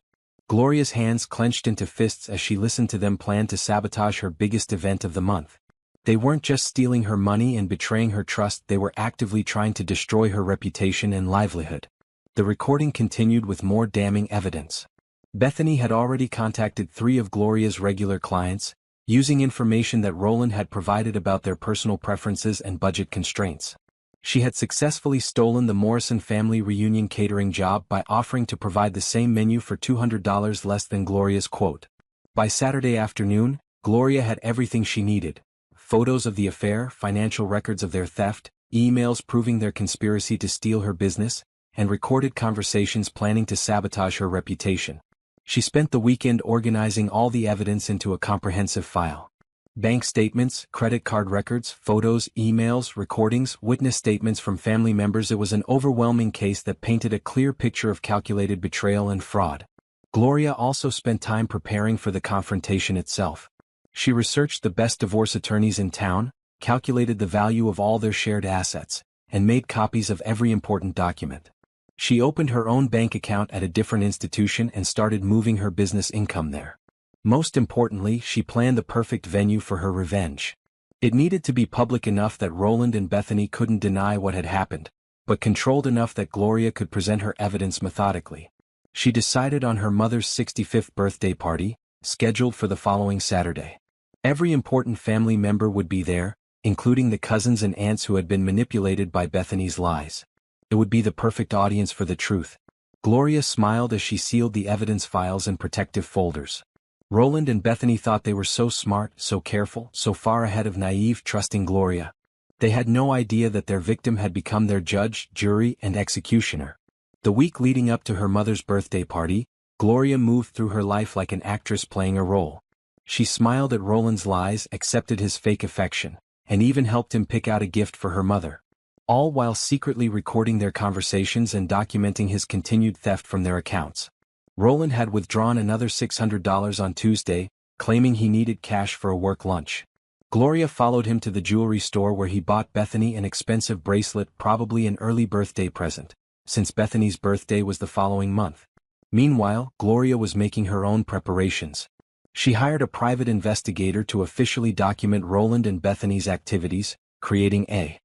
Gloria's hands clenched into fists as she listened to them plan to sabotage her biggest event of the month. They weren't just stealing her money and betraying her trust, they were actively trying to destroy her reputation and livelihood. The recording continued with more damning evidence. Bethany had already contacted 3 of Gloria's regular clients, using information that Roland had provided about their personal preferences and budget constraints. She had successfully stolen the Morrison family reunion catering job by offering to provide the same menu for $200 less than Gloria's quote. By Saturday afternoon, Gloria had everything she needed: photos of the affair, financial records of their theft, emails proving their conspiracy to steal her business, and recorded conversations planning to sabotage her reputation. She spent the weekend organizing all the evidence into a comprehensive file. Bank statements, credit card records, photos, emails, recordings, witness statements from family members. It was an overwhelming case that painted a clear picture of calculated betrayal and fraud. Gloria also spent time preparing for the confrontation itself. She researched the best divorce attorneys in town, calculated the value of all their shared assets, and made copies of every important document. She opened her own bank account at a different institution and started moving her business income there. Most importantly, she planned the perfect venue for her revenge. It needed to be public enough that Roland and Bethany couldn't deny what had happened, but controlled enough that Gloria could present her evidence methodically. She decided on her mother's 65th birthday party, scheduled for the following Saturday. Every important family member would be there, including the cousins and aunts who had been manipulated by Bethany's lies. It would be the perfect audience for the truth. Gloria smiled as she sealed the evidence files in protective folders. Roland and Bethany thought they were so smart, so careful, so far ahead of naive, trusting Gloria. They had no idea that their victim had become their judge, jury, and executioner. The week leading up to her mother's birthday party, Gloria moved through her life like an actress playing a role. She smiled at Roland's lies, accepted his fake affection, and even helped him pick out a gift for her mother. All while secretly recording their conversations and documenting his continued theft from their accounts. Roland had withdrawn another $600 on Tuesday, claiming he needed cash for a work lunch. Gloria followed him to the jewelry store where he bought Bethany an expensive bracelet, probably an early birthday present, since Bethany's birthday was the following month. Meanwhile, Gloria was making her own preparations. She hired a private investigator to officially document Roland and Bethany's activities, creating a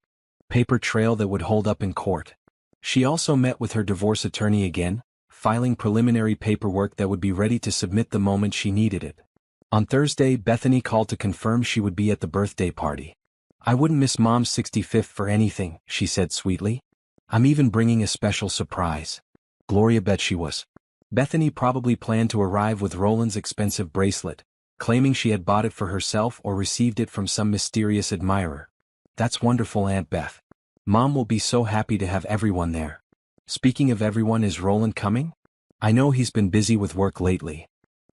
paper trail that would hold up in court. She also met with her divorce attorney again, filing preliminary paperwork that would be ready to submit the moment she needed it. On Thursday, Bethany called to confirm she would be at the birthday party. I wouldn't miss Mom's 65th for anything, she said sweetly. I'm even bringing a special surprise. Gloria bet she was. Bethany probably planned to arrive with Roland's expensive bracelet, claiming she had bought it for herself or received it from some mysterious admirer. That's wonderful, Aunt Beth. Mom will be so happy to have everyone there. Speaking of everyone, is Roland coming? I know he's been busy with work lately.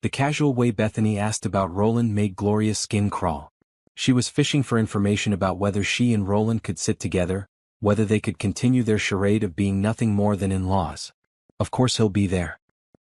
The casual way Bethany asked about Roland made Gloria's skin crawl. She was fishing for information about whether she and Roland could sit together, whether they could continue their charade of being nothing more than in-laws. Of course he'll be there.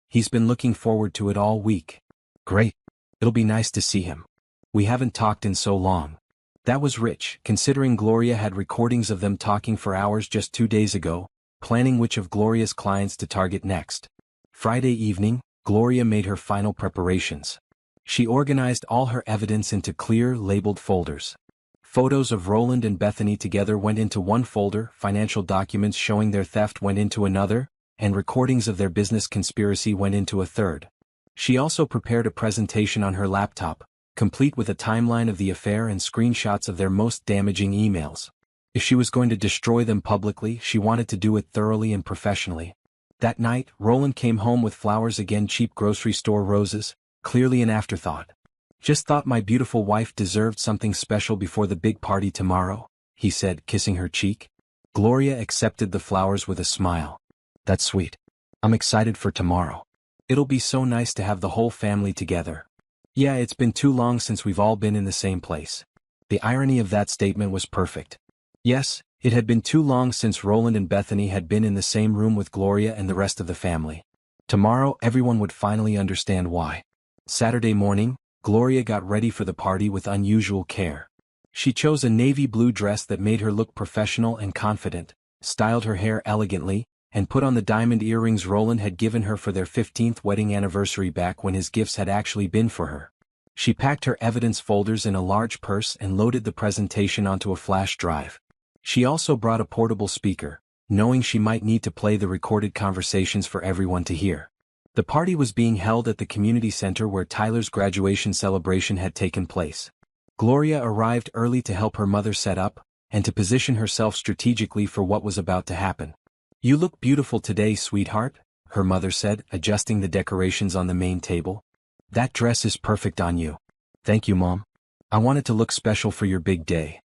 He's been looking forward to it all week. Great. It'll be nice to see him. We haven't talked in so long. That was rich, considering Gloria had recordings of them talking for hours just 2 days ago, planning which of Gloria's clients to target next. Friday evening, Gloria made her final preparations. She organized all her evidence into clear, labeled folders. Photos of Roland and Bethany together went into one folder, financial documents showing their theft went into another, and recordings of their business conspiracy went into a third. She also prepared a presentation on her laptop, complete with a timeline of the affair and screenshots of their most damaging emails. If she was going to destroy them publicly, she wanted to do it thoroughly and professionally. That night, Roland came home with flowers again, cheap grocery store roses, clearly an afterthought. Just thought my beautiful wife deserved something special before the big party tomorrow, he said, kissing her cheek. Gloria accepted the flowers with a smile. That's sweet. I'm excited for tomorrow. It'll be so nice to have the whole family together. Yeah, it's been too long since we've all been in the same place. The irony of that statement was perfect. Yes, it had been too long since Roland and Bethany had been in the same room with Gloria and the rest of the family. Tomorrow everyone would finally understand why. Saturday morning, Gloria got ready for the party with unusual care. She chose a navy blue dress that made her look professional and confident, styled her hair elegantly, and put on the diamond earrings Roland had given her for their 15th wedding anniversary back when his gifts had actually been for her. She packed her evidence folders in a large purse and loaded the presentation onto a flash drive. She also brought a portable speaker, knowing she might need to play the recorded conversations for everyone to hear. The party was being held at the community center where Tyler's graduation celebration had taken place. Gloria arrived early to help her mother set up, and to position herself strategically for what was about to happen. You look beautiful today, sweetheart, her mother said, adjusting the decorations on the main table. That dress is perfect on you. Thank you, Mom. I wanted to look special for your big day.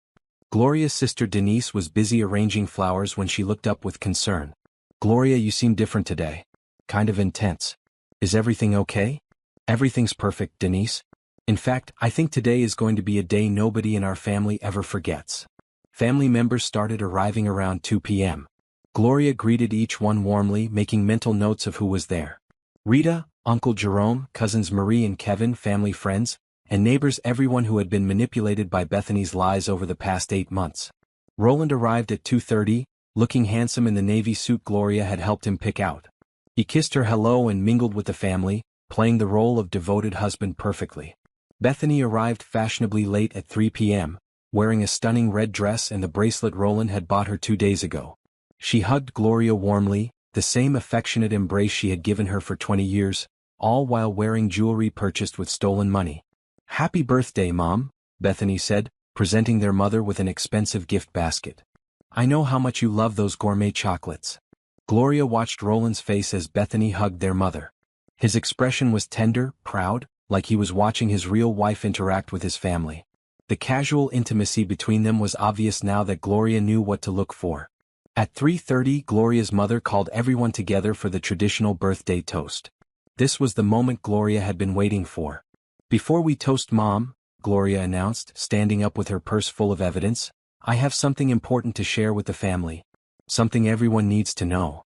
Gloria's sister Denise was busy arranging flowers when she looked up with concern. Gloria, you seem different today. Kind of intense. Is everything okay? Everything's perfect, Denise. In fact, I think today is going to be a day nobody in our family ever forgets. Family members started arriving around 2 p.m. Gloria greeted each one warmly, making mental notes of who was there. Rita, Uncle Jerome, cousins Marie and Kevin, family friends, and neighbors, everyone who had been manipulated by Bethany's lies over the past 8 months. Roland arrived at 2:30, looking handsome in the navy suit Gloria had helped him pick out. He kissed her hello and mingled with the family, playing the role of devoted husband perfectly. Bethany arrived fashionably late at 3 p.m., wearing a stunning red dress and the bracelet Roland had bought her 2 days ago. She hugged Gloria warmly, the same affectionate embrace she had given her for 20 years, all while wearing jewelry purchased with stolen money. Happy birthday, Mom, Bethany said, presenting their mother with an expensive gift basket. I know how much you love those gourmet chocolates. Gloria watched Roland's face as Bethany hugged their mother. His expression was tender, proud, like he was watching his real wife interact with his family. The casual intimacy between them was obvious now that Gloria knew what to look for. At 3:30, Gloria's mother called everyone together for the traditional birthday toast. This was the moment Gloria had been waiting for. Before we toast Mom, Gloria announced, standing up with her purse full of evidence, I have something important to share with the family. Something everyone needs to know.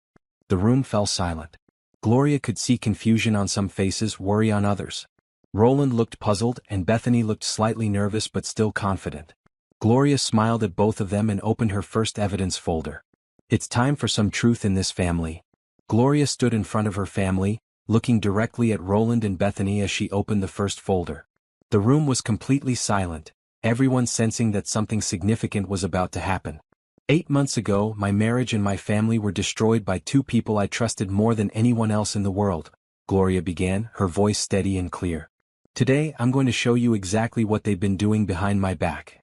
The room fell silent. Gloria could see confusion on some faces, worry on others. Roland looked puzzled and Bethany looked slightly nervous but still confident. Gloria smiled at both of them and opened her first evidence folder. It's time for some truth in this family. Gloria stood in front of her family, looking directly at Roland and Bethany as she opened the first folder. The room was completely silent, everyone sensing that something significant was about to happen. 8 months ago, my marriage and my family were destroyed by 2 people I trusted more than anyone else in the world, Gloria began, her voice steady and clear. Today, I'm going to show you exactly what they've been doing behind my back.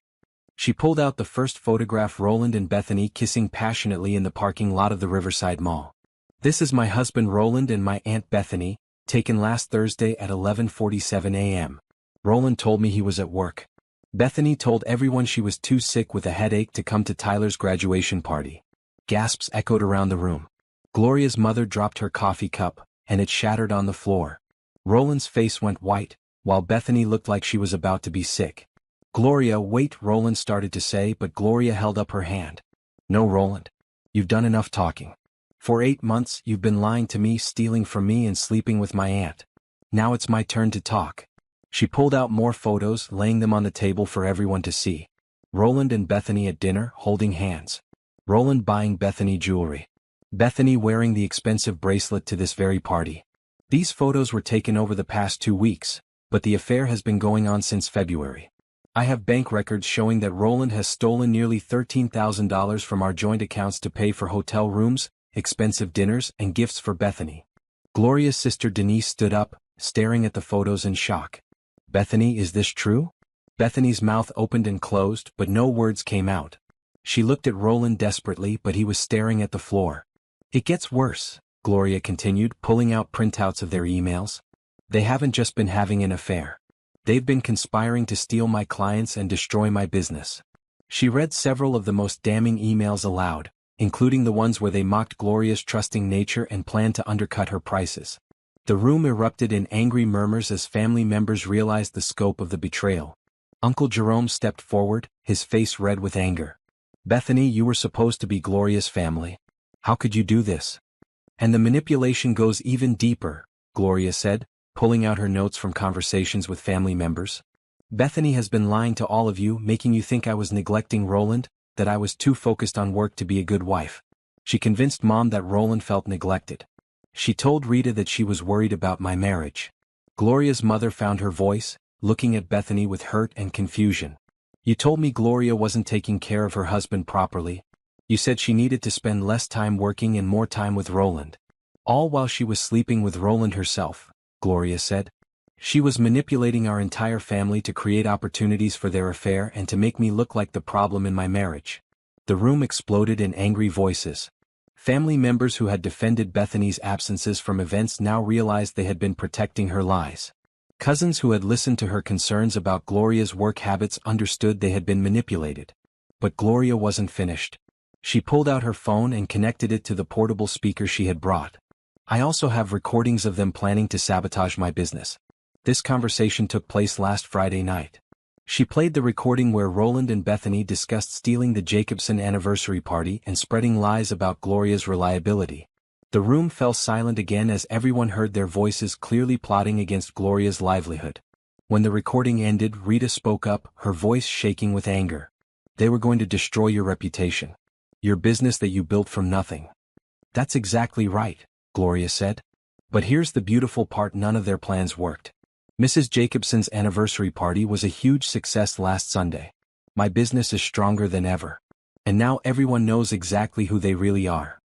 She pulled out the first photograph: Roland and Bethany kissing passionately in the parking lot of the Riverside Mall. "This is my husband Roland and my Aunt Bethany, taken last Thursday at 11:47 a.m. Roland told me he was at work. Bethany told everyone she was too sick with a headache to come to Tyler's graduation party." Gasps echoed around the room. Gloria's mother dropped her coffee cup, and it shattered on the floor. Roland's face went white, while Bethany looked like she was about to be sick. "Gloria, wait," Roland started to say, but Gloria held up her hand. "No, Roland. You've done enough talking. For 8 months you've been lying to me, stealing from me, and sleeping with my aunt. Now it's my turn to talk." She pulled out more photos, laying them on the table for everyone to see. Roland and Bethany at dinner, holding hands. Roland buying Bethany jewelry. Bethany wearing the expensive bracelet to this very party. These photos were taken over the past 2 weeks, but the affair has been going on since February. I have bank records showing that Roland has stolen nearly $13,000 from our joint accounts to pay for hotel rooms, expensive dinners, and gifts for Bethany. Gloria's sister Denise stood up, staring at the photos in shock. "Bethany, is this true?" Bethany's mouth opened and closed, but no words came out. She looked at Roland desperately, but he was staring at the floor. "It gets worse," Gloria continued, pulling out printouts of their emails. "They haven't just been having an affair. They've been conspiring to steal my clients and destroy my business." She read several of the most damning emails aloud, including the ones where they mocked Gloria's trusting nature and planned to undercut her prices. The room erupted in angry murmurs as family members realized the scope of the betrayal. Uncle Jerome stepped forward, his face red with anger. "Bethany, you were supposed to be Gloria's family. How could you do this?" "And the manipulation goes even deeper," Gloria said, pulling out her notes from conversations with family members. "Bethany has been lying to all of you, making you think I was neglecting Roland, that I was too focused on work to be a good wife. She convinced Mom that Roland felt neglected. She told Rita that she was worried about my marriage." Gloria's mother found her voice, looking at Bethany with hurt and confusion. "You told me Gloria wasn't taking care of her husband properly. You said she needed to spend less time working and more time with Roland. All while she was sleeping with Roland herself," Gloria said. "She was manipulating our entire family to create opportunities for their affair and to make me look like the problem in my marriage." The room exploded in angry voices. Family members who had defended Bethany's absences from events now realized they had been protecting her lies. Cousins who had listened to her concerns about Gloria's work habits understood they had been manipulated. But Gloria wasn't finished. She pulled out her phone and connected it to the portable speaker she had brought. "I also have recordings of them planning to sabotage my business. This conversation took place last Friday night." She played the recording where Roland and Bethany discussed stealing the Jacobson anniversary party and spreading lies about Gloria's reliability. The room fell silent again as everyone heard their voices clearly plotting against Gloria's livelihood. When the recording ended, Rita spoke up, her voice shaking with anger. "They were going to destroy your reputation. Your business that you built from nothing." "That's exactly right," Gloria said. "But here's the beautiful part: none of their plans worked. Mrs. Jacobson's anniversary party was a huge success last Sunday. My business is stronger than ever. And now everyone knows exactly who they really are."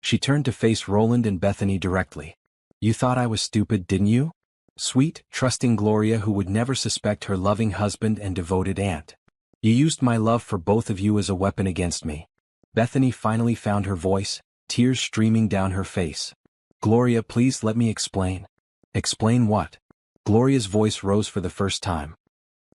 She turned to face Roland and Bethany directly. "You thought I was stupid, didn't you? Sweet, trusting Gloria who would never suspect her loving husband and devoted aunt. You used my love for both of you as a weapon against me." Bethany finally found her voice, tears streaming down her face. "Gloria, please let me explain." "Explain what?" Gloria's voice rose for the first time.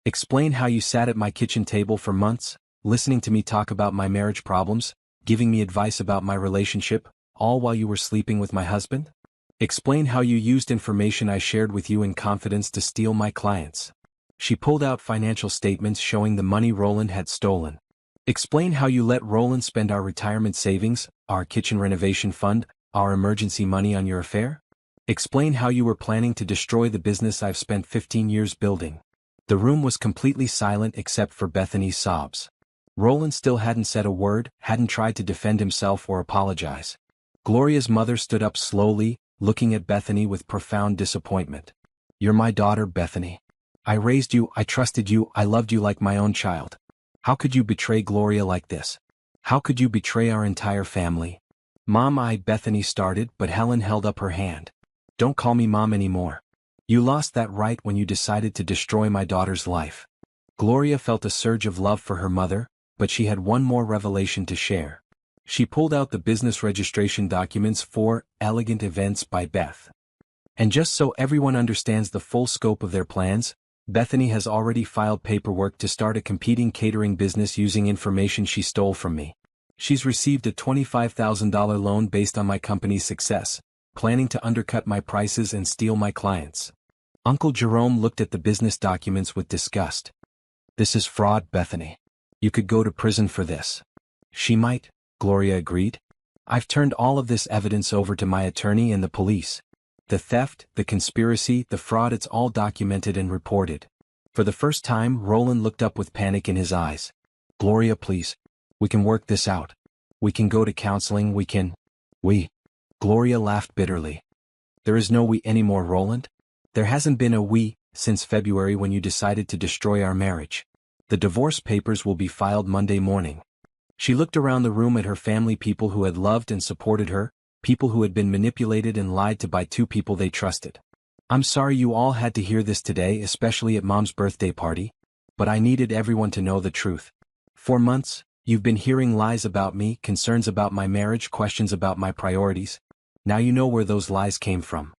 "Explain how you sat at my kitchen table for months, listening to me talk about my marriage problems, giving me advice about my relationship, all while you were sleeping with my husband? Explain how you used information I shared with you in confidence to steal my clients." She pulled out financial statements showing the money Roland had stolen. "Explain how you let Roland spend our retirement savings, our kitchen renovation fund, our emergency money on your affair? Explain how you were planning to destroy the business I've spent 15 years building." The room was completely silent except for Bethany's sobs. Roland still hadn't said a word, hadn't tried to defend himself or apologize. Gloria's mother stood up slowly, looking at Bethany with profound disappointment. "You're my daughter, Bethany. I raised you, I trusted you, I loved you like my own child. How could you betray Gloria like this? How could you betray our entire family?" "Mom," Bethany started, but Helen held up her hand. "Don't call me Mom anymore. You lost that right when you decided to destroy my daughter's life." Gloria felt a surge of love for her mother, but she had one more revelation to share. She pulled out the business registration documents for Elegant Events by Beth. And just so everyone understands the full scope of their plans, Bethany has already filed paperwork to start a competing catering business using information she stole from me. She's received a $25,000 loan based on my company's success, planning to undercut my prices and steal my clients. Uncle Jerome looked at the business documents with disgust. This is fraud, Bethany. You could go to prison for this. She might, Gloria agreed. I've turned all of this evidence over to my attorney and the police. The theft, the conspiracy, the fraud, it's all documented and reported. For the first time, Roland looked up with panic in his eyes. Gloria, please. We can work this out. We can go to counseling, We. Gloria laughed bitterly. There is no we anymore, Roland. There hasn't been a we since February when you decided to destroy our marriage. The divorce papers will be filed Monday morning. She looked around the room at her family, people who had loved and supported her, people who had been manipulated and lied to by two people they trusted. I'm sorry you all had to hear this today, especially at Mom's birthday party, but I needed everyone to know the truth. For months, you've been hearing lies about me, concerns about my marriage, questions about my priorities. Now you know where those lies came from.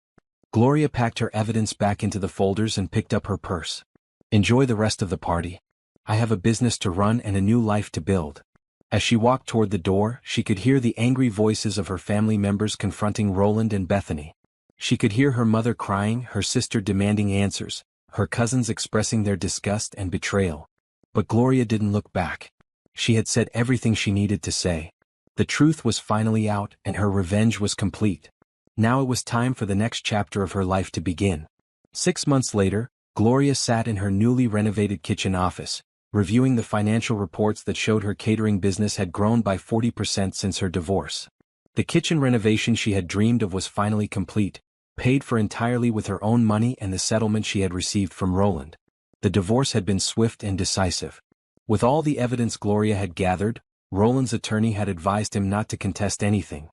Gloria packed her evidence back into the folders and picked up her purse. Enjoy the rest of the party. I have a business to run and a new life to build. As she walked toward the door, she could hear the angry voices of her family members confronting Roland and Bethany. She could hear her mother crying, her sister demanding answers, her cousins expressing their disgust and betrayal. But Gloria didn't look back. She had said everything she needed to say. The truth was finally out, and her revenge was complete. Now it was time for the next chapter of her life to begin. 6 months later, Gloria sat in her newly renovated kitchen office, reviewing the financial reports that showed her catering business had grown by 40% since her divorce. The kitchen renovation she had dreamed of was finally complete, paid for entirely with her own money and the settlement she had received from Roland. The divorce had been swift and decisive. With all the evidence Gloria had gathered, Roland's attorney had advised him not to contest anything.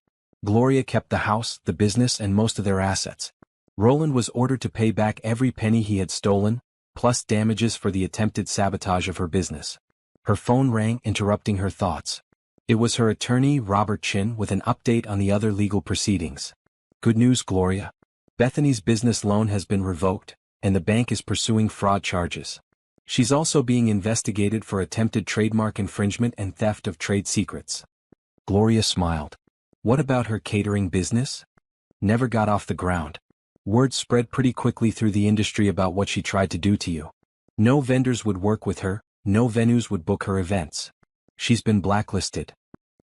Gloria kept the house, the business, and most of their assets. Roland was ordered to pay back every penny he had stolen, plus damages for the attempted sabotage of her business. Her phone rang, interrupting her thoughts. It was her attorney, Robert Chin, with an update on the other legal proceedings. Good news, Gloria. Bethany's business loan has been revoked, and the bank is pursuing fraud charges. She's also being investigated for attempted trademark infringement and theft of trade secrets. Gloria smiled. What about her catering business? Never got off the ground. Word spread pretty quickly through the industry about what she tried to do to you. No vendors would work with her, no venues would book her events. She's been blacklisted.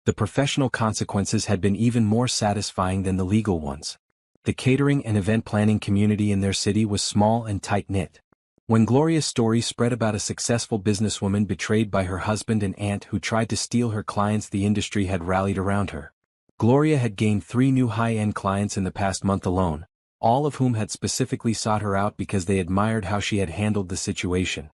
The professional consequences had been even more satisfying than the legal ones. The catering and event planning community in their city was small and tight-knit. When Gloria's story spread about a successful businesswoman betrayed by her husband and aunt who tried to steal her clients, the industry had rallied around her. Gloria had gained 3 new high-end clients in the past month alone, all of whom had specifically sought her out because they admired how she had handled the situation.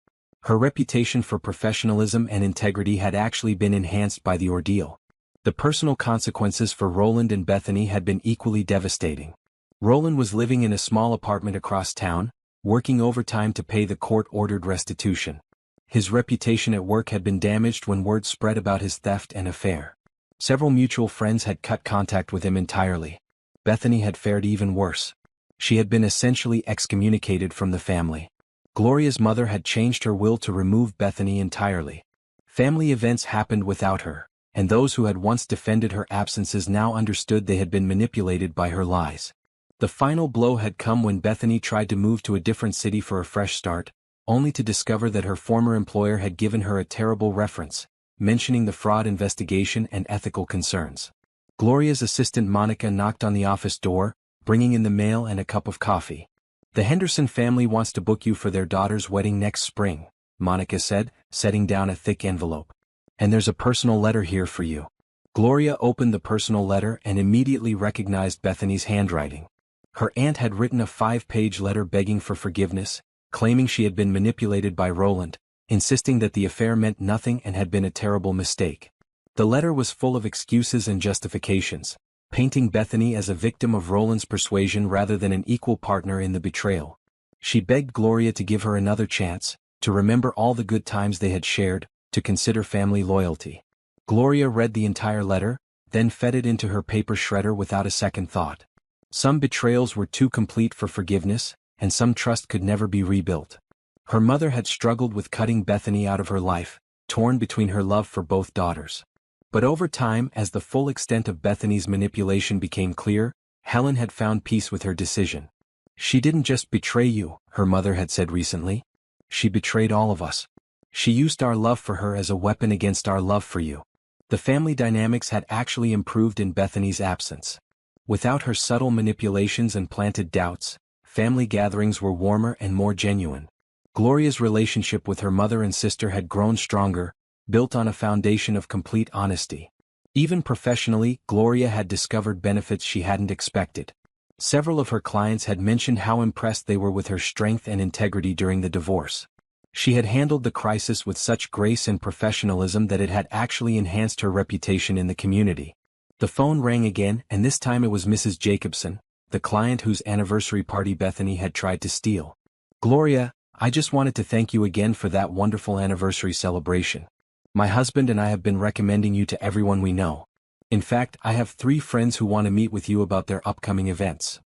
Her reputation for professionalism and integrity had actually been enhanced by the ordeal. The personal consequences for Roland and Bethany had been equally devastating. Roland was living in a small apartment across town, working overtime to pay the court-ordered restitution. His reputation at work had been damaged when word spread about his theft and affair. Several mutual friends had cut contact with him entirely. Bethany had fared even worse. She had been essentially excommunicated from the family. Gloria's mother had changed her will to remove Bethany entirely. Family events happened without her, and those who had once defended her absences now understood they had been manipulated by her lies. The final blow had come when Bethany tried to move to a different city for a fresh start, only to discover that her former employer had given her a terrible reference, mentioning the fraud investigation and ethical concerns. Gloria's assistant Monica knocked on the office door, bringing in the mail and a cup of coffee. The Henderson family wants to book you for their daughter's wedding next spring, Monica said, setting down a thick envelope. And there's a personal letter here for you. Gloria opened the personal letter and immediately recognized Bethany's handwriting. Her aunt had written a 5-page letter begging for forgiveness, claiming she had been manipulated by Roland, insisting that the affair meant nothing and had been a terrible mistake. The letter was full of excuses and justifications, painting Bethany as a victim of Roland's persuasion rather than an equal partner in the betrayal. She begged Gloria to give her another chance, to remember all the good times they had shared, to consider family loyalty. Gloria read the entire letter, then fed it into her paper shredder without a second thought. Some betrayals were too complete for forgiveness, and some trust could never be rebuilt. Her mother had struggled with cutting Bethany out of her life, torn between her love for both daughters. But over time, as the full extent of Bethany's manipulation became clear, Helen had found peace with her decision. "She didn't just betray you," her mother had said recently. "She betrayed all of us. She used our love for her as a weapon against our love for you." The family dynamics had actually improved in Bethany's absence. Without her subtle manipulations and planted doubts, family gatherings were warmer and more genuine. Gloria's relationship with her mother and sister had grown stronger, built on a foundation of complete honesty. Even professionally, Gloria had discovered benefits she hadn't expected. Several of her clients had mentioned how impressed they were with her strength and integrity during the divorce. She had handled the crisis with such grace and professionalism that it had actually enhanced her reputation in the community. The phone rang again, and this time it was Mrs. Jacobson, the client whose anniversary party Bethany had tried to steal. "Gloria, I just wanted to thank you again for that wonderful anniversary celebration. My husband and I have been recommending you to everyone we know. In fact, I have 3 friends who want to meet with you about their upcoming events."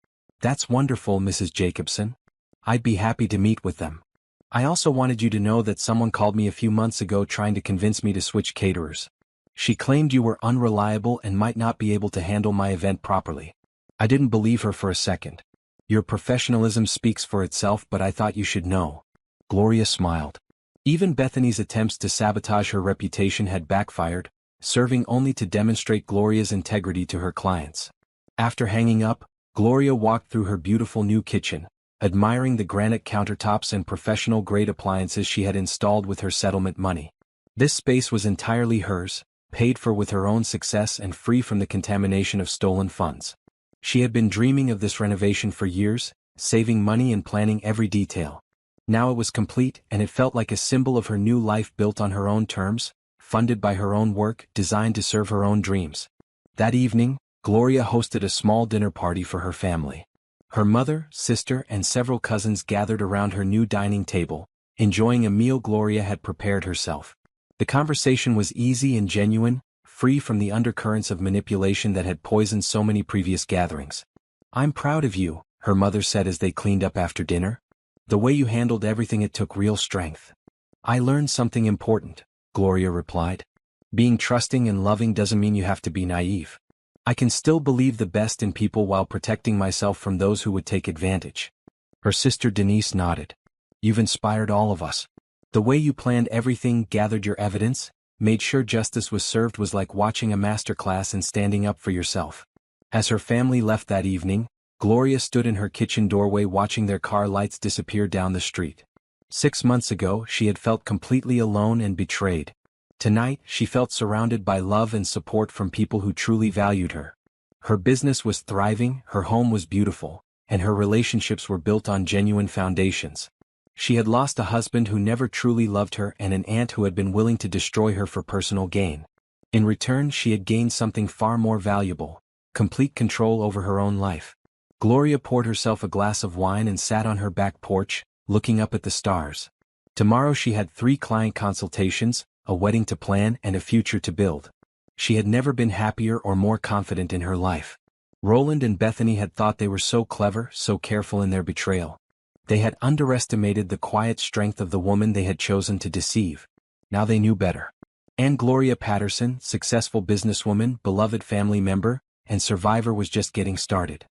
"That's wonderful, Mrs. Jacobson. I'd be happy to meet with them. I also wanted you to know that someone called me a few months ago trying to convince me to switch caterers. She claimed you were unreliable and might not be able to handle my event properly. I didn't believe her for a second. Your professionalism speaks for itself, but I thought you should know." Gloria smiled. Even Bethany's attempts to sabotage her reputation had backfired, serving only to demonstrate Gloria's integrity to her clients. After hanging up, Gloria walked through her beautiful new kitchen, admiring the granite countertops and professional-grade appliances she had installed with her settlement money. This space was entirely hers, paid for with her own success and free from the contamination of stolen funds. She had been dreaming of this renovation for years, saving money and planning every detail. Now it was complete, and it felt like a symbol of her new life built on her own terms, funded by her own work, designed to serve her own dreams. That evening, Gloria hosted a small dinner party for her family. Her mother, sister, and several cousins gathered around her new dining table, enjoying a meal Gloria had prepared herself. The conversation was easy and genuine, free from the undercurrents of manipulation that had poisoned so many previous gatherings. "I'm proud of you," her mother said as they cleaned up after dinner. "The way you handled everything, it took real strength." "I learned something important," Gloria replied. "Being trusting and loving doesn't mean you have to be naive. I can still believe the best in people while protecting myself from those who would take advantage." Her sister Denise nodded. "You've inspired all of us. The way you planned everything, gathered your evidence, made sure justice was served was like watching a masterclass and standing up for yourself." As her family left that evening, Gloria stood in her kitchen doorway watching their car lights disappear down the street. 6 months ago, she had felt completely alone and betrayed. Tonight, she felt surrounded by love and support from people who truly valued her. Her business was thriving, her home was beautiful, and her relationships were built on genuine foundations. She had lost a husband who never truly loved her and an aunt who had been willing to destroy her for personal gain. In return, she had gained something far more valuable: complete control over her own life. Gloria poured herself a glass of wine and sat on her back porch, looking up at the stars. Tomorrow she had 3 client consultations, a wedding to plan, and a future to build. She had never been happier or more confident in her life. Roland and Bethany had thought they were so clever, so careful in their betrayal. They had underestimated the quiet strength of the woman they had chosen to deceive. Now they knew better. And Gloria Patterson, successful businesswoman, beloved family member, and survivor, was just getting started.